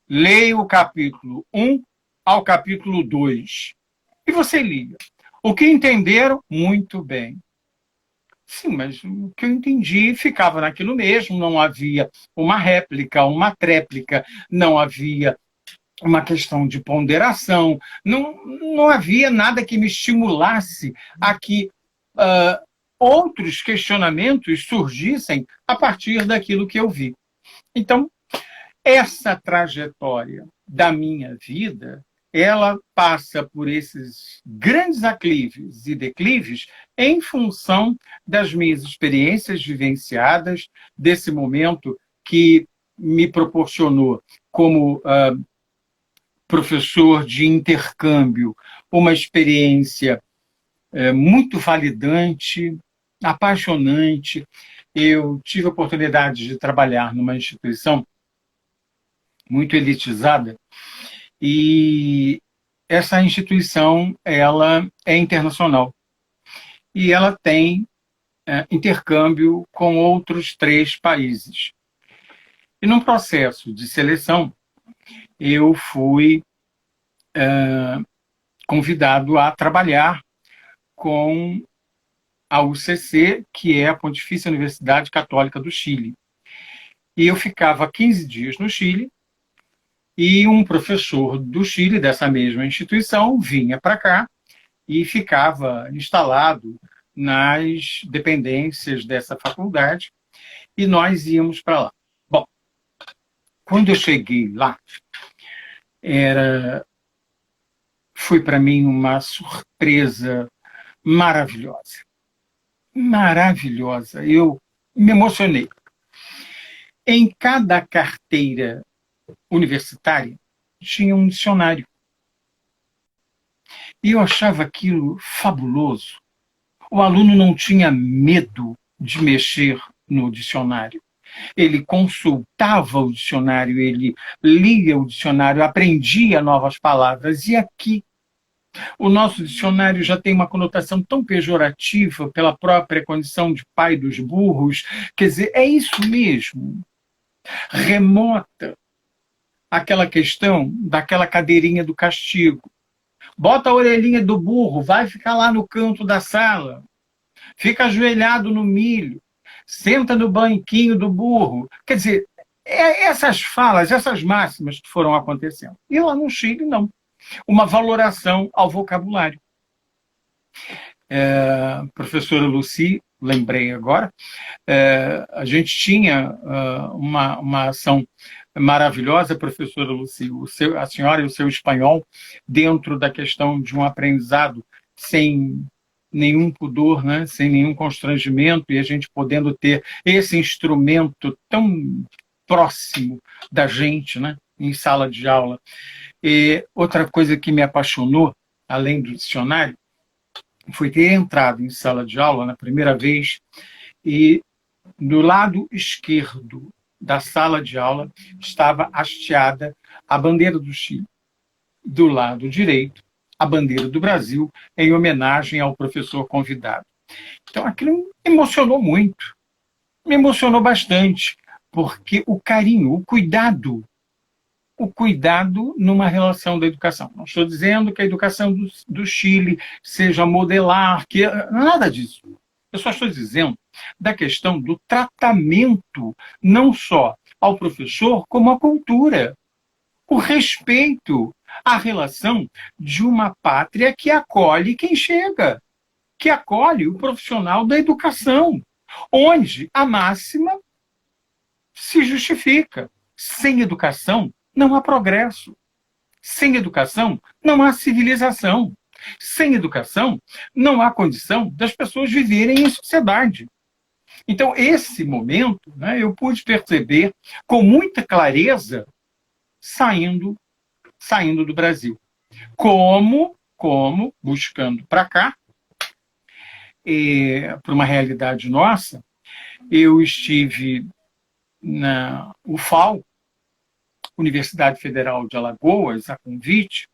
B: Leia o capítulo 1 ao capítulo 2. E você lia. O que entenderam? Muito bem. Sim, mas o que eu entendi ficava naquilo mesmo, não havia uma réplica, uma tréplica, não havia uma questão de ponderação, não havia nada que me estimulasse a que outros questionamentos surgissem a partir daquilo que eu vi. Então, essa trajetória da minha vida, ela passa por esses grandes aclives e declives em função das minhas experiências vivenciadas, desse momento que me proporcionou, como professor de intercâmbio, uma experiência muito validante, apaixonante. Eu tive a oportunidade de trabalhar numa instituição muito elitizada, e essa instituição ela é internacional e ela tem intercâmbio com outros 3 países. E num processo de seleção, eu fui convidado a trabalhar com a UCC, que é a Pontifícia Universidade Católica do Chile. E eu ficava 15 dias no Chile, e um professor do Chile, dessa mesma instituição, vinha para cá e ficava instalado nas dependências dessa faculdade, e nós íamos para lá. Bom, quando eu cheguei lá, foi para mim uma surpresa maravilhosa. Maravilhosa. Eu me emocionei. Em cada carteira universitária tinha um dicionário. E eu achava aquilo fabuloso. O aluno não tinha medo de mexer no dicionário. Ele consultava o dicionário, ele lia o dicionário, aprendia novas palavras. E aqui, o nosso dicionário já tem uma conotação tão pejorativa pela própria condição de pai dos burros. Quer dizer, é isso mesmo. Remota aquela questão daquela cadeirinha do castigo. Bota a orelhinha do burro, vai ficar lá no canto da sala. Fica ajoelhado no milho. Senta no banquinho do burro. Quer dizer, essas falas, essas máximas que foram acontecendo. E lá no Chile, não. Uma valoração ao vocabulário. Professora Lucy, lembrei agora, a gente tinha uma ação maravilhosa, professora Lucy, a senhora e o seu espanhol, dentro da questão de um aprendizado sem nenhum pudor, né? Sem nenhum constrangimento, e a gente podendo ter esse instrumento tão próximo da gente, né? Em sala de aula. E outra coisa que me apaixonou, além do dicionário, foi ter entrado em sala de aula na primeira vez e do lado esquerdo da sala de aula estava hasteada a bandeira do Chile. do lado direito, a bandeira do Brasil, em homenagem ao professor convidado. Então, aquilo me emocionou muito, me emocionou bastante, porque o carinho, o cuidado numa relação da educação. Não estou dizendo que a educação do Chile seja modelar, que nada disso. Eu só estou dizendo da questão do tratamento, não só ao professor, como à cultura. O respeito à relação de uma pátria que acolhe quem chega, que acolhe o profissional da educação, onde a máxima se justifica. Sem educação, não há progresso. Sem educação, não há civilização. Sem educação, não há condição das pessoas viverem em sociedade. Então, esse momento, né, eu pude perceber com muita clareza saindo do Brasil. Como buscando para cá, para uma realidade nossa, eu estive na UFAL, Universidade Federal de Alagoas, a convite,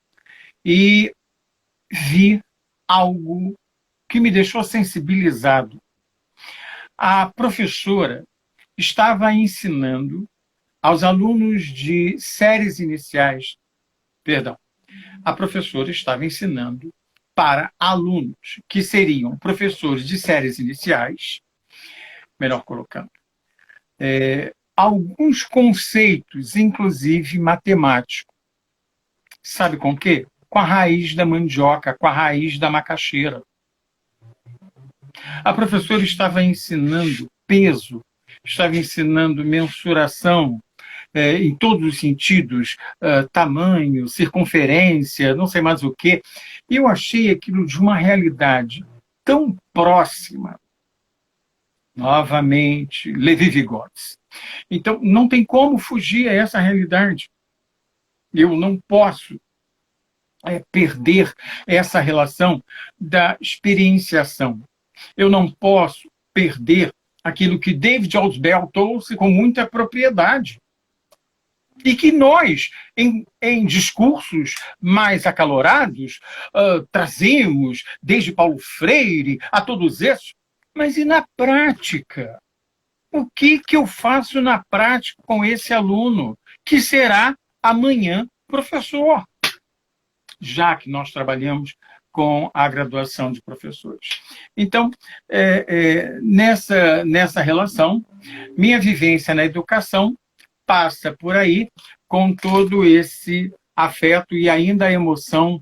B: e vi algo que me deixou sensibilizado. A professora estava ensinando aos alunos de séries iniciais, a professora estava ensinando para alunos que seriam professores de séries iniciais, melhor colocando, alguns conceitos, inclusive matemáticos. Sabe com o quê? Com a raiz da mandioca, com a raiz da macaxeira. A professora estava ensinando peso, estava ensinando mensuração, em todos os sentidos, tamanho, circunferência, não sei mais o quê. E eu achei aquilo de uma realidade tão próxima. Novamente, Levi-Vygotsky. Então, não tem como fugir a essa realidade. Eu não posso perder essa relação da experienciação. Eu não posso perder aquilo que David Ausubel trouxe com muita propriedade. E que nós, em discursos mais acalorados, trazemos, desde Paulo Freire a todos esses, mas e na prática? O que eu faço na prática com esse aluno, que será amanhã professor, já que nós trabalhamos com a graduação de professores? Então, nessa relação, minha vivência na educação passa por aí, com todo esse afeto e ainda a emoção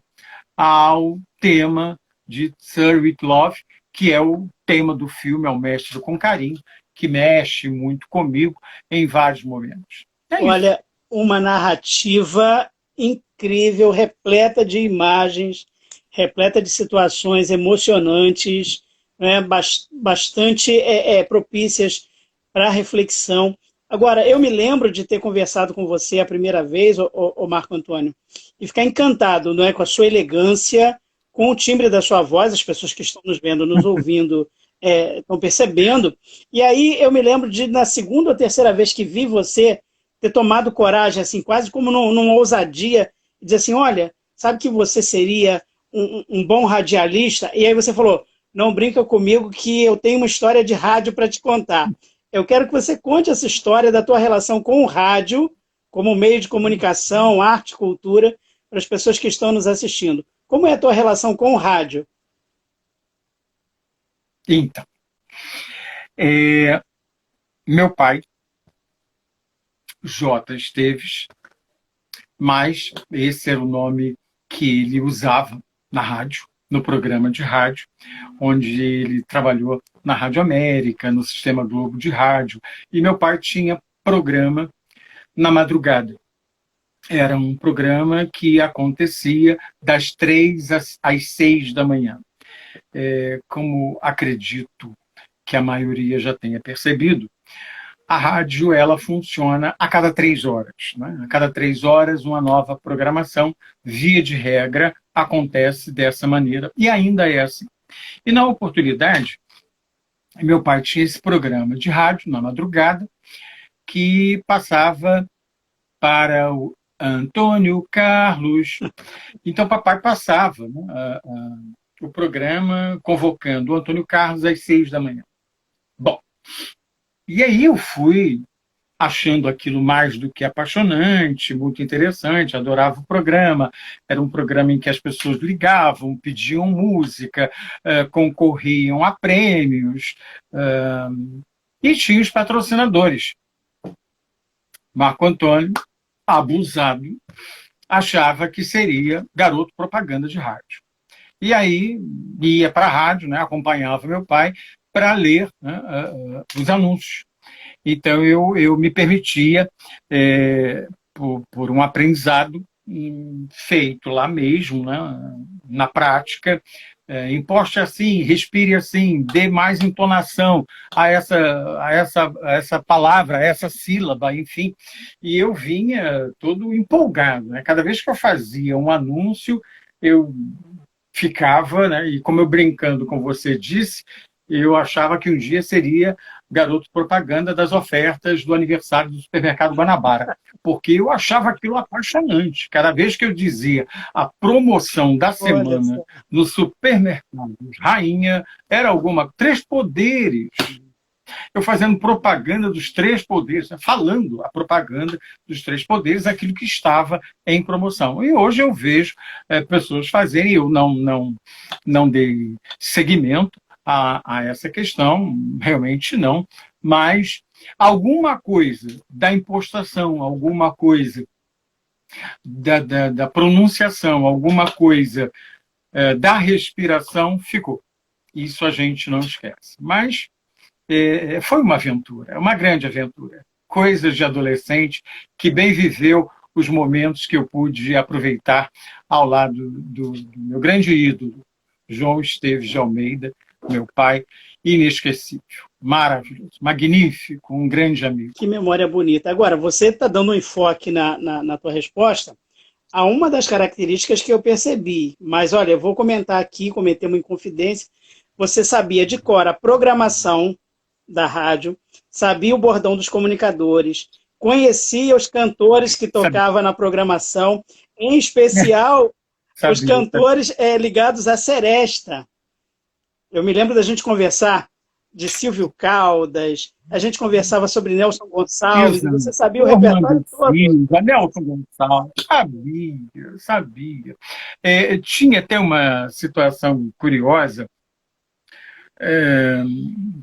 B: ao tema de Sir Wittloff, que é o tema do filme Ao Mestre com Carinho, que mexe muito comigo em vários momentos.
A: Olha, uma narrativa incrível, repleta de imagens, repleta de situações emocionantes, né, bastante propícias para reflexão. Agora, eu me lembro de ter conversado com você a primeira vez, o Marco Antônio, e ficar encantado, não é, com a sua elegância, com o timbre da sua voz. As pessoas que estão nos vendo, nos ouvindo, estão percebendo. E aí eu me lembro de, na segunda ou terceira vez que vi você, ter tomado coragem, assim, quase como numa ousadia, dizer assim, olha, sabe que você seria um bom radialista? E aí você falou, não brinca comigo que eu tenho uma história de rádio para te contar. Eu quero que você conte essa história da tua relação com o rádio, como meio de comunicação, arte, cultura, para as pessoas que estão nos assistindo. Como é a tua relação com o rádio?
B: Então, meu pai, J. Esteves, mas esse era o nome que ele usava na rádio, no programa de rádio, onde ele trabalhou na Rádio América, no Sistema Globo de Rádio, e meu pai tinha programa na madrugada. Era um programa que acontecia das 3 às 6 da manhã. Como acredito que a maioria já tenha percebido, a rádio ela funciona a cada 3 horas. Né? A cada 3 horas, uma nova programação, via de regra, acontece dessa maneira, e ainda é assim. E na oportunidade, meu pai tinha esse programa de rádio, na madrugada, que passava para Antônio Carlos. Então, papai passava, né, o programa convocando o Antônio Carlos às 6 da manhã. Bom, e aí eu fui achando aquilo mais do que apaixonante, muito interessante, adorava o programa. Era um programa em que as pessoas ligavam, pediam música, concorriam a prêmios, e tinha os patrocinadores. Marco Antônio, abusado, achava que seria garoto propaganda de rádio. E aí ia para a rádio, né, acompanhava meu pai para ler, né, os anúncios. Então eu me permitia, por um aprendizado feito lá mesmo, né, na prática, imposte assim, respire assim, dê mais entonação a essa palavra, a essa sílaba, enfim. E eu vinha todo empolgado, né? Cada vez que eu fazia um anúncio, eu ficava, né? E como eu brincando com você disse, eu achava que um dia seria garoto propaganda das ofertas do aniversário do supermercado Guanabara, porque eu achava aquilo apaixonante. Cada vez que eu dizia a promoção da semana no supermercado Rainha, era alguma... Três poderes. Eu fazendo propaganda dos três poderes, né? Falando a propaganda dos três poderes, aquilo que estava em promoção. E hoje eu vejo pessoas fazerem, eu não dei seguimento a essa questão, realmente não, mas alguma coisa da impostação, alguma coisa da pronunciação, alguma coisa da respiração ficou. Isso a gente não esquece. Mas foi uma aventura, uma grande aventura. Coisas de adolescente que bem viveu os momentos que eu pude aproveitar ao lado do meu grande ídolo, João Esteves de Almeida, meu pai, inesquecível, maravilhoso, magnífico, um grande amigo.
A: Que memória bonita. Agora, você está dando um enfoque na tua resposta a uma das características que eu percebi, mas olha, eu vou comentar aqui, cometer uma inconfidência. Você sabia de cor a programação da rádio, sabia o bordão dos comunicadores, conhecia os cantores que tocavam na programação, em especial os cantores ligados à Seresta. Eu me lembro da gente conversar de Silvio Caldas, a gente conversava sobre Nelson Gonçalves, e você sabia o repertório todo.
B: Nelson Gonçalves, sabia. Tinha até uma situação curiosa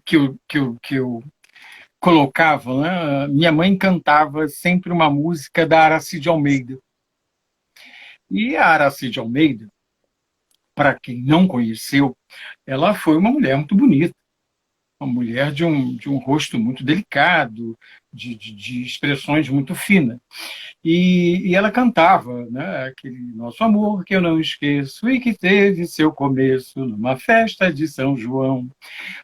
B: que eu colocava, né? Minha mãe cantava sempre uma música da Aracide Almeida. E a Aracide Almeida, para quem não conheceu, ela foi uma mulher muito bonita, uma mulher de um rosto muito delicado, de expressões muito finas. E ela cantava, né, aquele nosso amor que eu não esqueço e que teve seu começo numa festa de São João.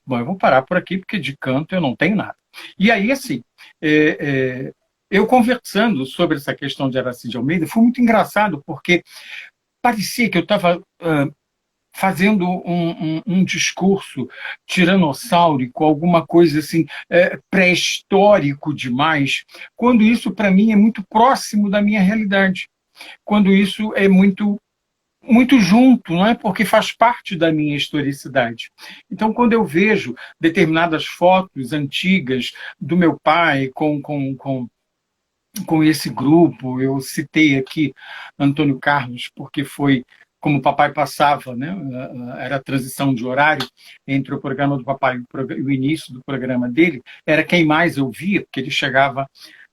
B: Bom, eu vou parar por aqui, porque de canto eu não tenho nada. E aí, assim, eu conversando sobre essa questão de Aracide Almeida, foi muito engraçado, porque parecia que eu estava fazendo um discurso tiranossáurico, alguma coisa assim, pré-histórico demais, quando isso, para mim, é muito próximo da minha realidade. Quando isso é muito junto, não é? Porque faz parte da minha historicidade. Então, quando eu vejo determinadas fotos antigas do meu pai com esse grupo, eu citei aqui Antônio Carlos, porque foi como o papai passava, né? Era a transição de horário entre o programa do papai e o início do programa dele, era quem mais eu via, porque ele chegava,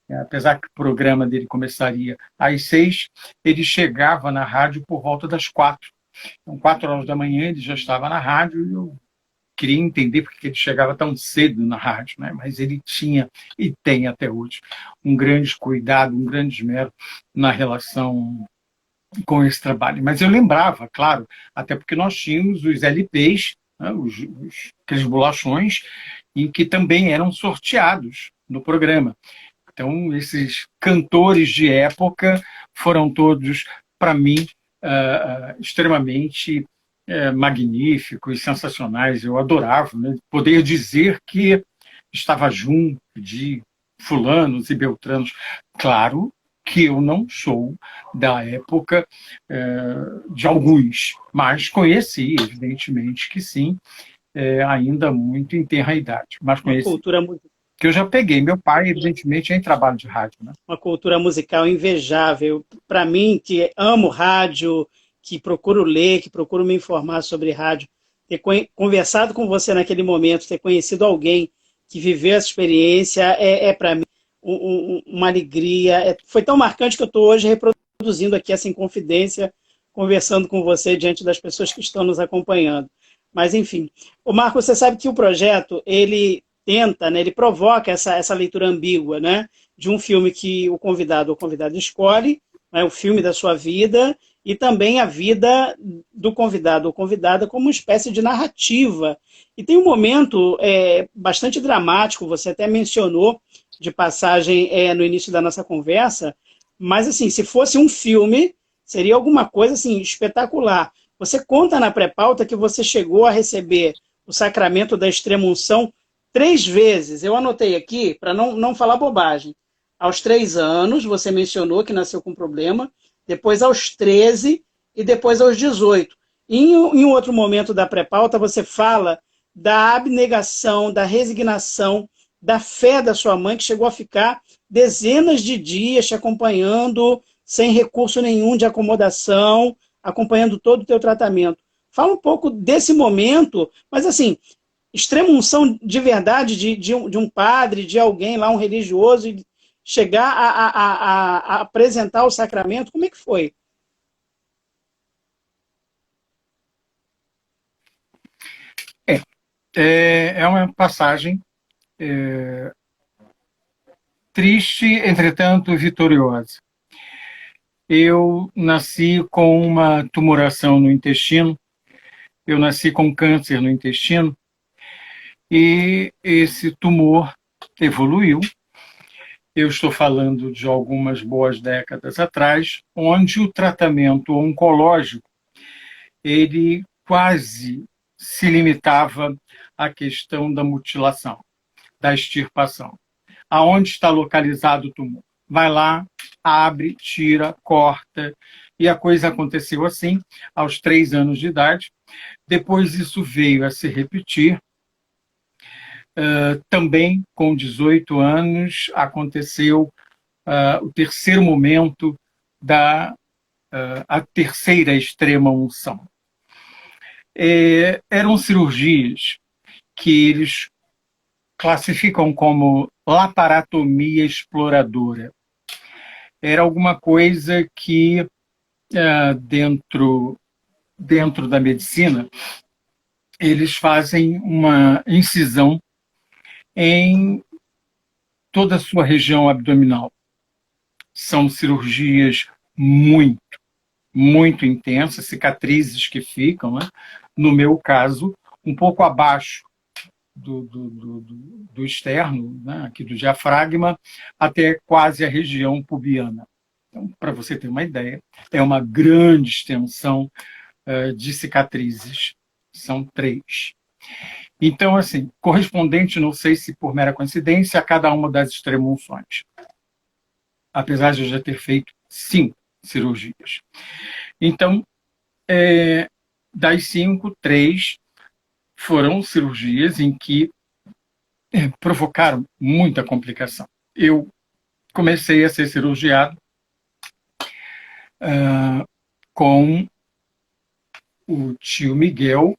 B: apesar que o programa dele começaria às 6, ele chegava na rádio por volta das 4. Então, 4 horas da manhã ele já estava na rádio e eu queria entender porque ele chegava tão cedo na rádio, né? Mas ele tinha, e tem até hoje, um grande cuidado, um grande esmero na relação com esse trabalho. Mas eu lembrava, claro, até porque nós tínhamos os LPs, né, aqueles bolachões, em que também eram sorteados no programa. Então, esses cantores de época foram todos, para mim, extremamente magníficos, sensacionais. Eu adorava, né, poder dizer que estava junto de fulanos e beltranos. Claro que eu não sou da época de alguns, mas conheci, evidentemente que sim, ainda muito em tenra idade, mas
A: Uma
B: conheci.
A: cultura,
B: Que eu já peguei. Meu pai, evidentemente, é em trabalho de rádio, né?
A: uma cultura musical invejável. Para mim, que amo rádio, que procuro ler, que procuro me informar sobre rádio, ter conversado com você naquele momento, ter conhecido alguém que viveu essa experiência, para mim uma alegria. Foi tão marcante que eu estou hoje reproduzindo aqui essa inconfidência, conversando com você diante das pessoas que estão nos acompanhando. Mas, enfim. O Marco, você sabe que o projeto, ele tenta, né, ele provoca essa leitura ambígua, né, de um filme que o convidado ou convidada escolhe, né, o filme da sua vida, e também a vida do convidado ou convidada como uma espécie de narrativa. E tem um momento bastante dramático, você até mencionou de passagem no início da nossa conversa, mas assim, se fosse um filme, seria alguma coisa assim, espetacular. Você conta na pré-pauta que você chegou a receber o sacramento da extrema-unção 3 vezes. Eu anotei aqui para não falar bobagem. Aos 3 anos, você mencionou que nasceu com problema, depois aos 13 e depois aos 18. Em um outro momento da pré-pauta, você fala da abnegação, da resignação, da fé da sua mãe, que chegou a ficar dezenas de dias te acompanhando, sem recurso nenhum de acomodação, acompanhando todo o teu tratamento. Fala um pouco desse momento, mas assim, extrema unção de verdade de um padre, de alguém lá, um religioso, e chegar a apresentar o sacramento, como é que foi?
B: É uma passagem triste, entretanto vitoriosa. Eu nasci com uma tumoração no intestino, eu nasci com câncer no intestino, e esse tumor evoluiu. Eu estou falando de algumas boas décadas atrás, onde o tratamento oncológico ele quase se limitava à questão da mutilação, da extirpação. Aonde está localizado o tumor? Vai lá, abre, tira, corta, e a coisa aconteceu assim, aos 3 anos de idade. Depois isso veio a se repetir. Também com 18 anos aconteceu o terceiro momento da a terceira extrema unção. Eram cirurgias que eles classificam como laparatomia exploradora. Era alguma coisa que dentro da medicina eles fazem uma incisão em toda a sua região abdominal. São cirurgias muito intensas, cicatrizes que ficam, né? No meu caso, um pouco abaixo do externo, né? Aqui do diafragma, até quase a região pubiana. Então, para você ter uma ideia, é uma grande extensão de cicatrizes. São 3. Então, assim, correspondente, não sei se por mera coincidência, a cada uma das extrema-unções. Apesar de eu já ter feito 5 cirurgias. Então, das 5, 3 foram cirurgias em que provocaram muita complicação. Eu comecei a ser cirurgiado com o tio Miguel,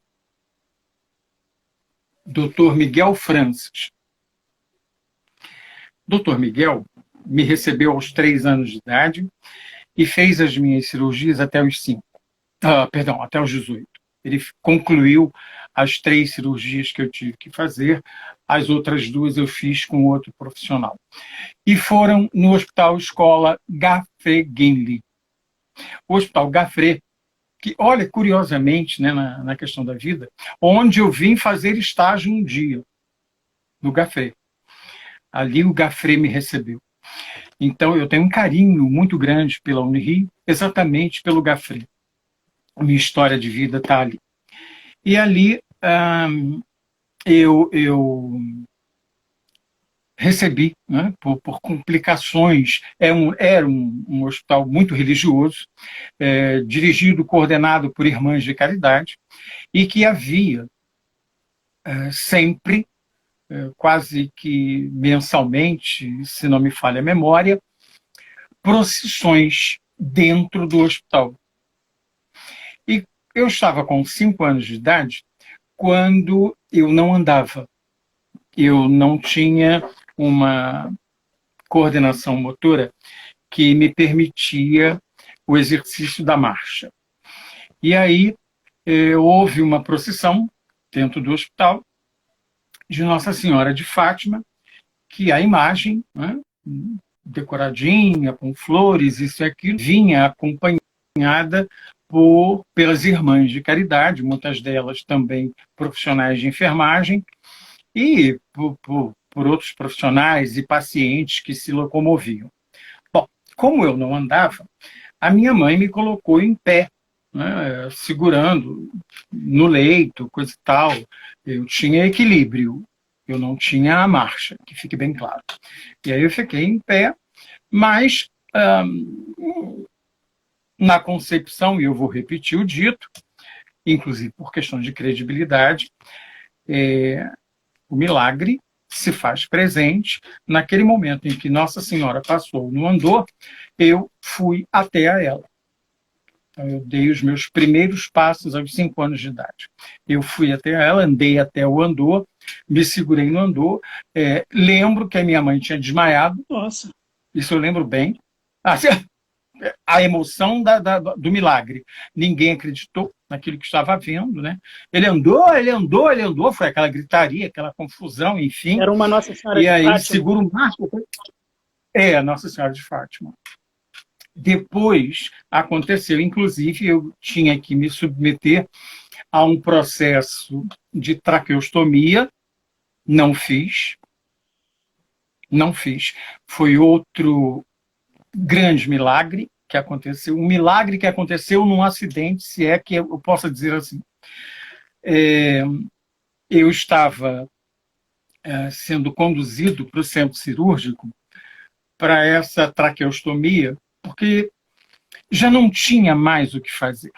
B: Dr. Miguel Francis. Dr. Miguel me recebeu aos 3 anos de idade e fez as minhas cirurgias até os 5. Até os 18. Ele concluiu as 3 cirurgias que eu tive que fazer, as outras 2 eu fiz com outro profissional. E foram no Hospital Escola Gaffrey-Guinle. O Hospital Gaffrey, que, olha, curiosamente, né, na questão da vida, onde eu vim fazer estágio um dia, no Gaffrey. Ali o Gaffrey me recebeu. Então, eu tenho um carinho muito grande pela Unirio, exatamente pelo Gaffrey. A minha história de vida está ali. E ali eu recebi, né, por complicações. Era um hospital muito religioso, dirigido, coordenado por irmãs de caridade, e que havia sempre, quase que mensalmente, se não me falha a memória, procissões dentro do hospital. E eu estava com 5 anos de idade quando eu não andava. Eu não tinha uma coordenação motora que me permitia o exercício da marcha. E aí houve uma procissão dentro do hospital de Nossa Senhora de Fátima, que a imagem, né, decoradinha, com flores, isso e aquilo, vinha acompanhada pelas irmãs de caridade, muitas delas também profissionais de enfermagem, e por outros profissionais e pacientes que se locomoviam. Bom, como eu não andava, a minha mãe me colocou em pé, né, segurando no leito, coisa e tal. Eu tinha equilíbrio, eu não tinha a marcha, que fique bem claro. E aí eu fiquei em pé, mas na concepção, e eu vou repetir o dito, inclusive por questão de credibilidade, o milagre se faz presente naquele momento em que Nossa Senhora passou no andor, eu fui até a ela. Então, eu dei os meus primeiros passos aos 5 anos de idade. Eu fui até ela, andei até o andor, me segurei no andor. Lembro que a minha mãe tinha desmaiado.
A: Nossa.
B: Isso eu lembro bem. A emoção do milagre. Ninguém acreditou naquilo que estava vendo, né? Ele andou, ele andou, ele andou. Foi aquela gritaria, aquela confusão, enfim.
A: Era uma Nossa Senhora
B: de
A: Fátima.
B: E aí, segura o máximo. A Nossa Senhora de Fátima. Depois aconteceu, inclusive, eu tinha que me submeter a um processo de traqueostomia. Não fiz. Não fiz. Foi outro grande milagre que aconteceu. Um milagre que aconteceu num acidente, se é que eu possa dizer assim. Eu estava sendo conduzido para o centro cirúrgico para essa traqueostomia, porque já não tinha mais o que fazer.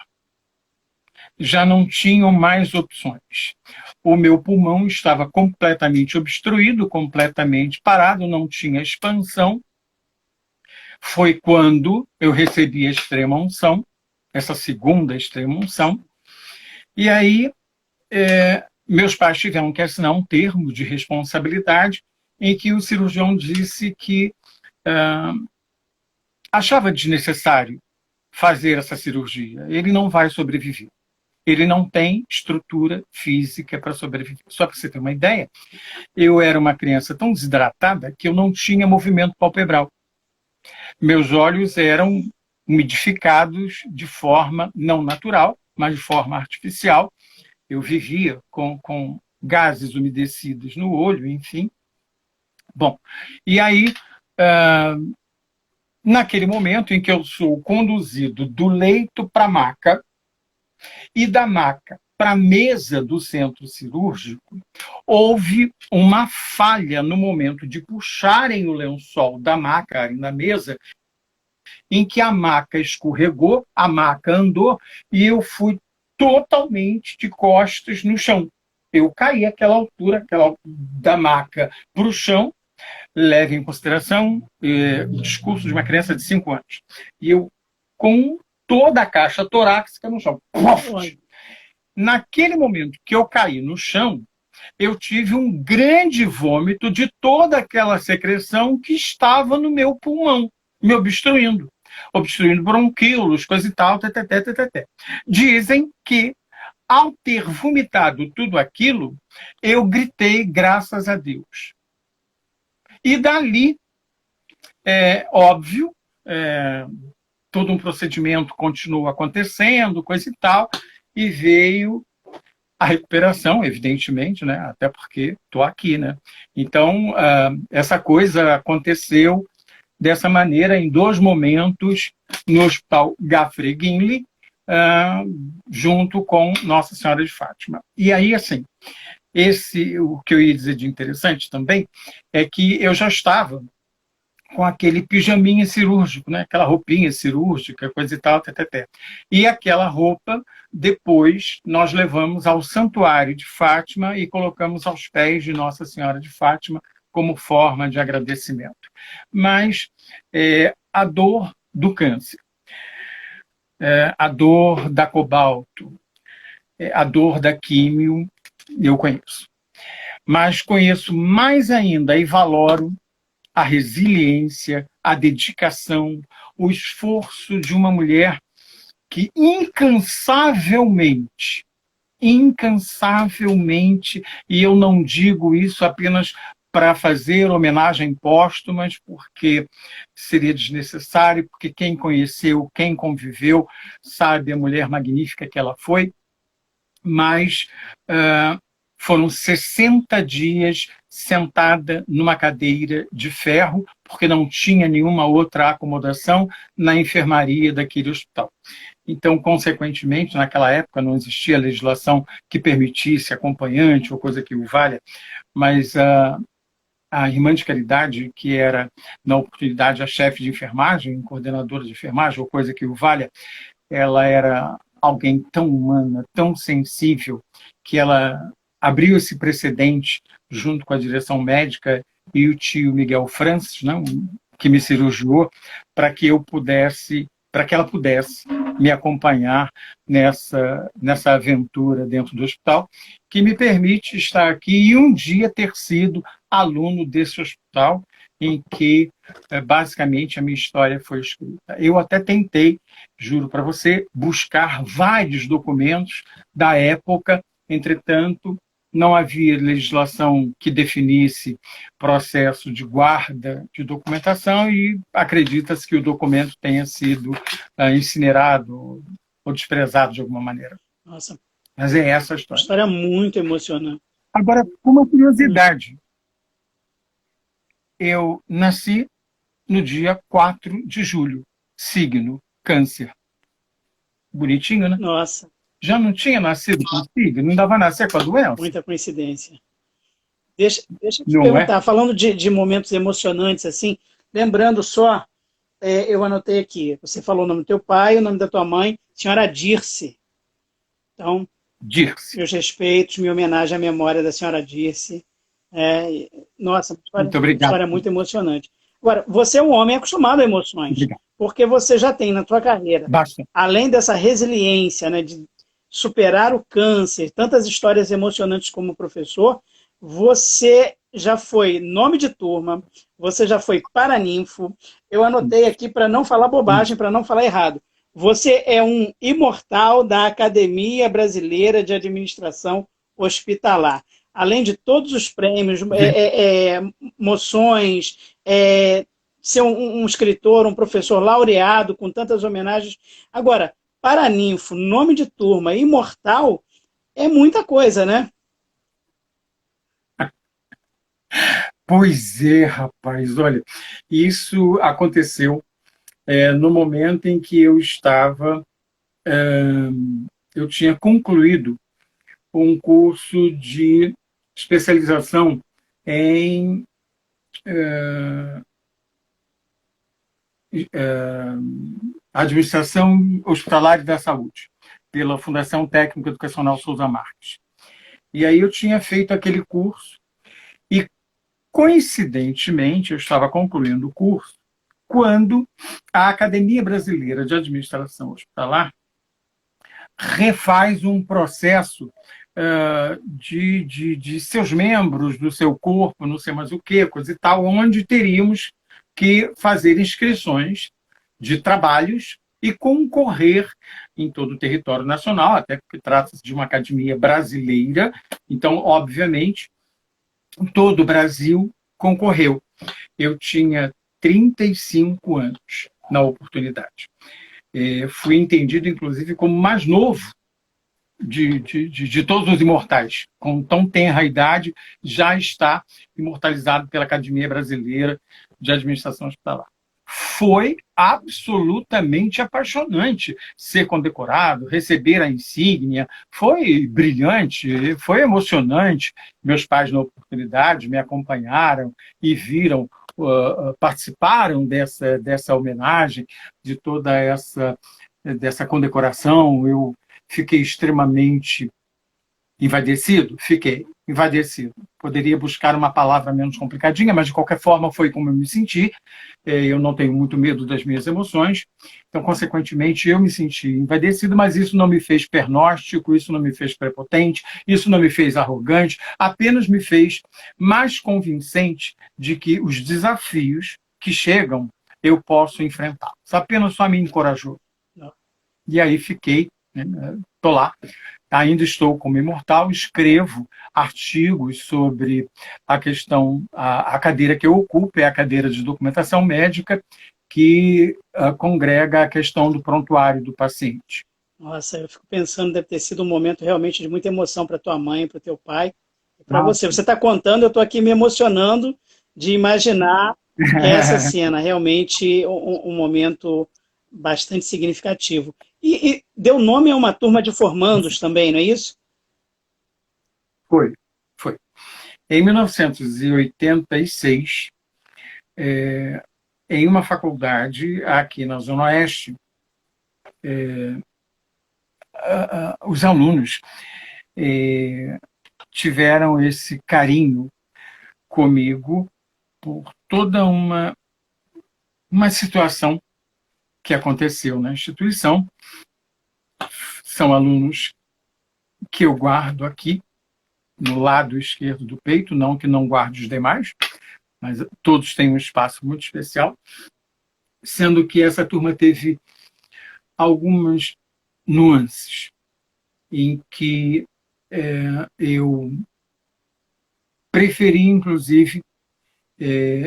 B: Já não tinham mais opções. O meu pulmão estava completamente obstruído, completamente parado, não tinha expansão. Foi quando eu recebi a extrema-unção, essa segunda extrema-unção, e aí meus pais tiveram que assinar um termo de responsabilidade em que o cirurgião disse que achava desnecessário fazer essa cirurgia. Ele não vai sobreviver. Ele não tem estrutura física para sobreviver. Só para você ter uma ideia, eu era uma criança tão desidratada que eu não tinha movimento palpebral. Meus olhos eram umidificados de forma não natural, mas de forma artificial. Eu vivia com gases umedecidos no olho, enfim. Bom, e aí, naquele momento em que eu sou conduzido do leito para a maca e da maca para a mesa do centro cirúrgico, houve uma falha no momento de puxarem o lençol da maca na mesa, em que a maca escorregou, a maca andou e eu fui totalmente de costas no chão. Eu caí àquela altura, da maca para o chão, leve em consideração o discurso de uma criança de 5 anos. E eu, com toda a caixa torácica no chão. Naquele momento que eu caí no chão, eu tive um grande vômito de toda aquela secreção que estava no meu pulmão, me obstruindo bronquíolos, coisa e tal, ttt. Dizem que, ao ter vomitado tudo aquilo, eu gritei graças a Deus. E dali, óbvio, todo um procedimento continuou acontecendo, coisa e tal, e veio a recuperação, evidentemente, né? Até porque estou aqui, né? Então, essa coisa aconteceu dessa maneira em 2 momentos no Hospital Geoffrey Guinle, junto com Nossa Senhora de Fátima. E aí, assim, o que eu ia dizer de interessante também é que eu já estava com aquele pijaminha cirúrgico, né? Aquela roupinha cirúrgica, coisa e tal, ttt. E aquela roupa, depois, nós levamos ao Santuário de Fátima e colocamos aos pés de Nossa Senhora de Fátima como forma de agradecimento. Mas a dor do câncer, a dor da cobalto, a dor da químio, eu conheço. Mas conheço mais ainda e valoro a resiliência, a dedicação, o esforço de uma mulher que incansavelmente, e eu não digo isso apenas para fazer homenagem póstumas, porque seria desnecessário, porque quem conheceu, quem conviveu, sabe a mulher magnífica que ela foi, mas foram 60 dias sentada numa cadeira de ferro, porque não tinha nenhuma outra acomodação na enfermaria daquele hospital. Então, consequentemente, naquela época não existia legislação que permitisse acompanhante ou coisa que o valha, mas a irmã de caridade, que era, na oportunidade, a chefe de enfermagem, coordenadora de enfermagem ou coisa que o valha, ela era alguém tão humana, tão sensível, que ela abriu esse precedente junto com a direção médica e o tio Miguel Francis, não, que me cirurgiou, para que ela pudesse me acompanhar nessa aventura dentro do hospital, que me permite estar aqui e um dia ter sido aluno desse hospital em que, basicamente, a minha história foi escrita. Eu até tentei, juro para você, buscar vários documentos da época, entretanto, não havia legislação que definisse processo de guarda de documentação e acredita-se que o documento tenha sido incinerado ou desprezado de alguma maneira.
A: Nossa.
B: Mas é essa a história.
A: Uma história muito emocionante.
B: Agora, uma curiosidade. Eu nasci no dia 4 de julho, signo Câncer. Bonitinho, né?
A: Nossa.
B: Já não tinha nascido com signo? Não dava a nascer com a doença?
A: Muita coincidência. Deixa eu te perguntar, falando de momentos emocionantes, assim, lembrando só, eu anotei aqui, você falou o nome do teu pai, o nome da tua mãe, senhora Dirce. Então,
B: Dirce.
A: Meus respeitos, minha homenagem à memória da senhora Dirce. Nossa, uma história muito emocionante. Agora, você é um homem acostumado a emoções, porque você já tem na tua carreira, além dessa resiliência, né, de superar o câncer, tantas histórias emocionantes como professor, você já foi nome de turma, você já foi paraninfo. Eu anotei aqui para não falar bobagem, para não falar errado. Você é um imortal da Academia Brasileira de Administração Hospitalar. Além de todos os prêmios, moções, ser um escritor, um professor laureado, com tantas homenagens. Agora, paraninfo, nome de turma, imortal, é muita coisa, né?
B: Pois é, rapaz, olha, isso aconteceu no momento em que eu estava, eu tinha concluído um curso de especialização em Administração Hospitalar da Saúde, pela Fundação Técnico Educacional Souza Marques. E aí eu tinha feito aquele curso e, coincidentemente, eu estava concluindo o curso quando a Academia Brasileira de Administração Hospitalar refaz um processo de seus membros, do seu corpo, não sei mais o que, coisa e tal, onde teríamos que fazer inscrições de trabalhos e concorrer em todo o território nacional, até porque trata-se de uma academia brasileira, então, obviamente, todo o Brasil concorreu. Eu tinha 35 anos na oportunidade. Fui entendido, inclusive, como mais novo de todos os imortais. Com tão tenra idade, já está imortalizado pela Academia Brasileira de Administração Hospitalar. foi absolutamente apaixonante ser condecorado, receber a insígnia, foi brilhante, foi emocionante. Meus pais, na oportunidade, me acompanharam e viram, participaram dessa homenagem, de toda dessa condecoração. Eu fiquei extremamente envaidecido? Fiquei envaidecido. Poderia buscar uma palavra menos complicadinha, mas de qualquer forma foi como eu me senti. Eu não tenho muito medo das minhas emoções, então, consequentemente, eu me senti envaidecido, mas isso não me fez pernóstico, isso não me fez prepotente, isso não me fez arrogante, apenas me fez mais convincente de que os desafios que chegam eu posso enfrentar. Apenas só me encorajou. E aí fiquei, estou lá. Ainda estou como imortal, escrevo artigos sobre a questão, a cadeira que eu ocupo é a cadeira de documentação médica, que congrega a questão do prontuário do paciente.
A: Nossa, eu fico pensando, deve ter sido um momento realmente de muita emoção para tua mãe, para o teu pai, e para você. Você está contando, eu estou aqui me emocionando de imaginar essa cena, realmente um momento bastante significativo. E deu nome a uma turma de formandos também, não é isso?
B: Foi. Em 1986, em uma faculdade aqui na Zona Oeste, os alunos tiveram esse carinho comigo por toda uma situação que aconteceu na instituição. São alunos que eu guardo aqui, no lado esquerdo do peito, não que não guarde os demais, mas todos têm um espaço muito especial, sendo que essa turma teve algumas nuances em que eu preferi, inclusive,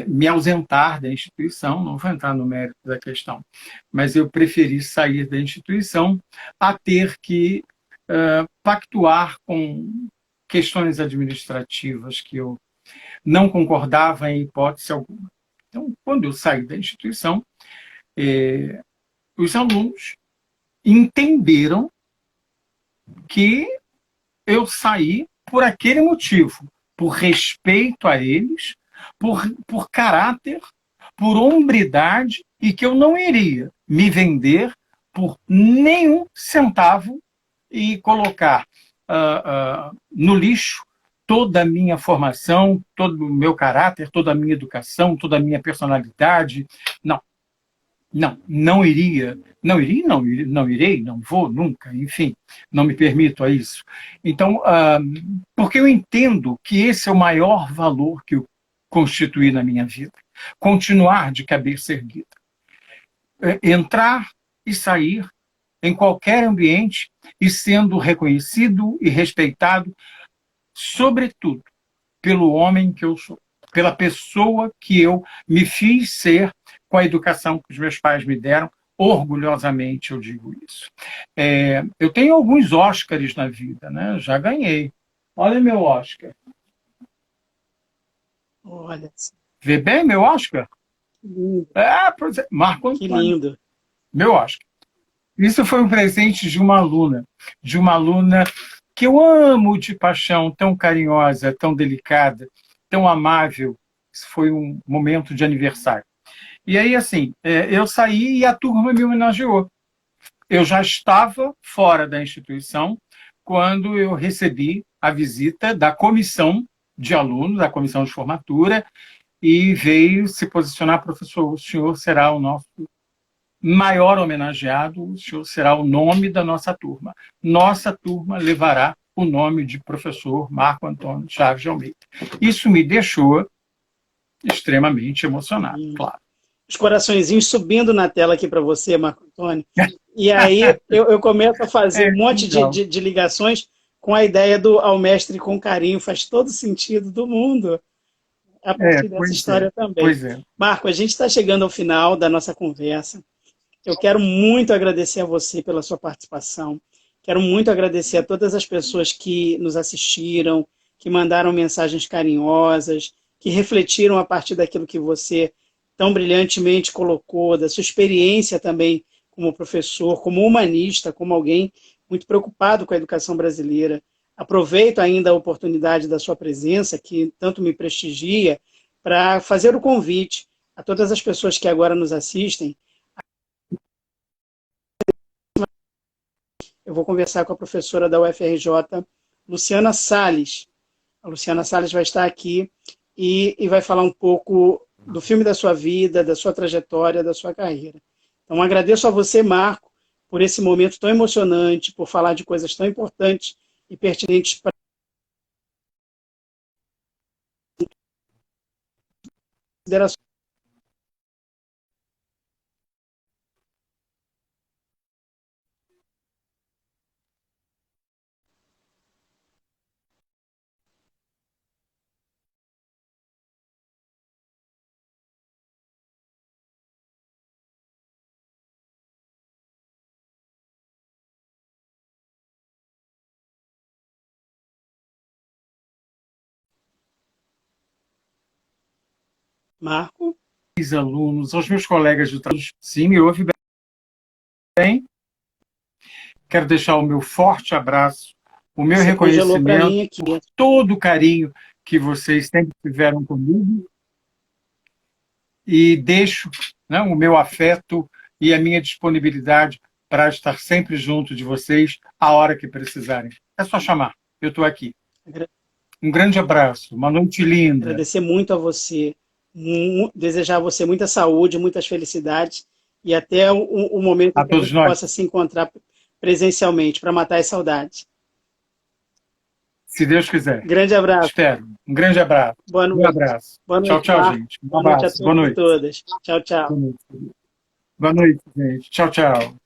B: me ausentar da instituição. Não vou entrar no mérito da questão, mas eu preferi sair da instituição a ter que pactuar com questões administrativas que eu não concordava em hipótese alguma. Então, quando eu saí da instituição, os alunos entenderam que eu saí por aquele motivo, por respeito a eles, por caráter, por hombridade, e que eu não iria me vender por nenhum centavo e colocar no lixo toda a minha formação, todo o meu caráter, toda a minha educação, toda a minha personalidade. Não irei, não vou nunca, enfim, não me permito a isso. Então, porque eu entendo que esse é o maior valor que eu constituí na minha vida. Continuar de cabeça erguida. Entrar e sair em qualquer ambiente e sendo reconhecido e respeitado, sobretudo, pelo homem que eu sou, pela pessoa que eu me fiz ser com a educação que os meus pais me deram. Orgulhosamente eu digo isso. Eu tenho alguns Oscars na vida, né? Já ganhei. Olha meu Oscar.
A: Olha.
B: Vê bem meu Oscar?
A: Que lindo.
B: Marco Antônio.
A: Que lindo.
B: Meu Oscar. Isso foi um presente de uma aluna que eu amo de paixão, tão carinhosa, tão delicada, tão amável. Isso foi um momento de aniversário. E aí, assim, eu saí e a turma me homenageou. Eu já estava fora da instituição quando eu recebi a visita da comissão de alunos, da comissão de formatura, e veio se posicionar: professor, o senhor será o nosso maior homenageado, o senhor será o nome da nossa turma. Nossa turma levará o nome de professor Marco Antônio Chaves de Almeida. Isso me deixou extremamente emocionado, claro.
A: Os coraçõezinhos subindo na tela aqui para você, Marco Antônio. E aí eu começo a fazer um monte de ligações com a ideia do Ao Mestre com Carinho. Faz todo sentido do mundo a partir dessa história também.
B: Pois é.
A: Marco, a gente está chegando ao final da nossa conversa. Eu quero muito agradecer a você pela sua participação. Quero muito agradecer a todas as pessoas que nos assistiram, que mandaram mensagens carinhosas, que refletiram a partir daquilo que você tão brilhantemente colocou, da sua experiência também como professor, como humanista, como alguém muito preocupado com a educação brasileira. Aproveito ainda a oportunidade da sua presença, que tanto me prestigia, para fazer o convite a todas as pessoas que agora nos assistem. Eu vou conversar com a professora da UFRJ, Luciana Salles. A Luciana Salles vai estar aqui e vai falar um pouco do filme da sua vida, da sua trajetória, da sua carreira. Então, agradeço a você, Marco, por esse momento tão emocionante, por falar de coisas tão importantes e pertinentes para considerações. Marco?
B: Alunos, aos meus colegas de trabalho, sim, me ouve bem. Quero deixar o meu forte abraço, o meu
A: Você congelou para mim
B: reconhecimento
A: aqui.
B: por todo o carinho que vocês sempre tiveram comigo e deixo, né, o meu afeto e a minha disponibilidade para estar sempre junto de vocês a hora que precisarem. É só chamar, eu estou aqui. Um grande abraço, uma noite linda.
A: Agradecer muito a você, desejar a você muita saúde, muitas felicidades e até o momento em que a gente possa se encontrar presencialmente para matar as saudades.
B: Se Deus quiser.
A: Grande abraço.
B: Espero. Um grande abraço.
A: Boa noite.
B: Um abraço.
A: Boa noite,
B: tchau, tchau,
A: Marco.
B: gente. Um
A: Boa noite a
B: abraço.
A: todos e todas. Tchau, tchau.
B: Boa noite, gente. Tchau, tchau.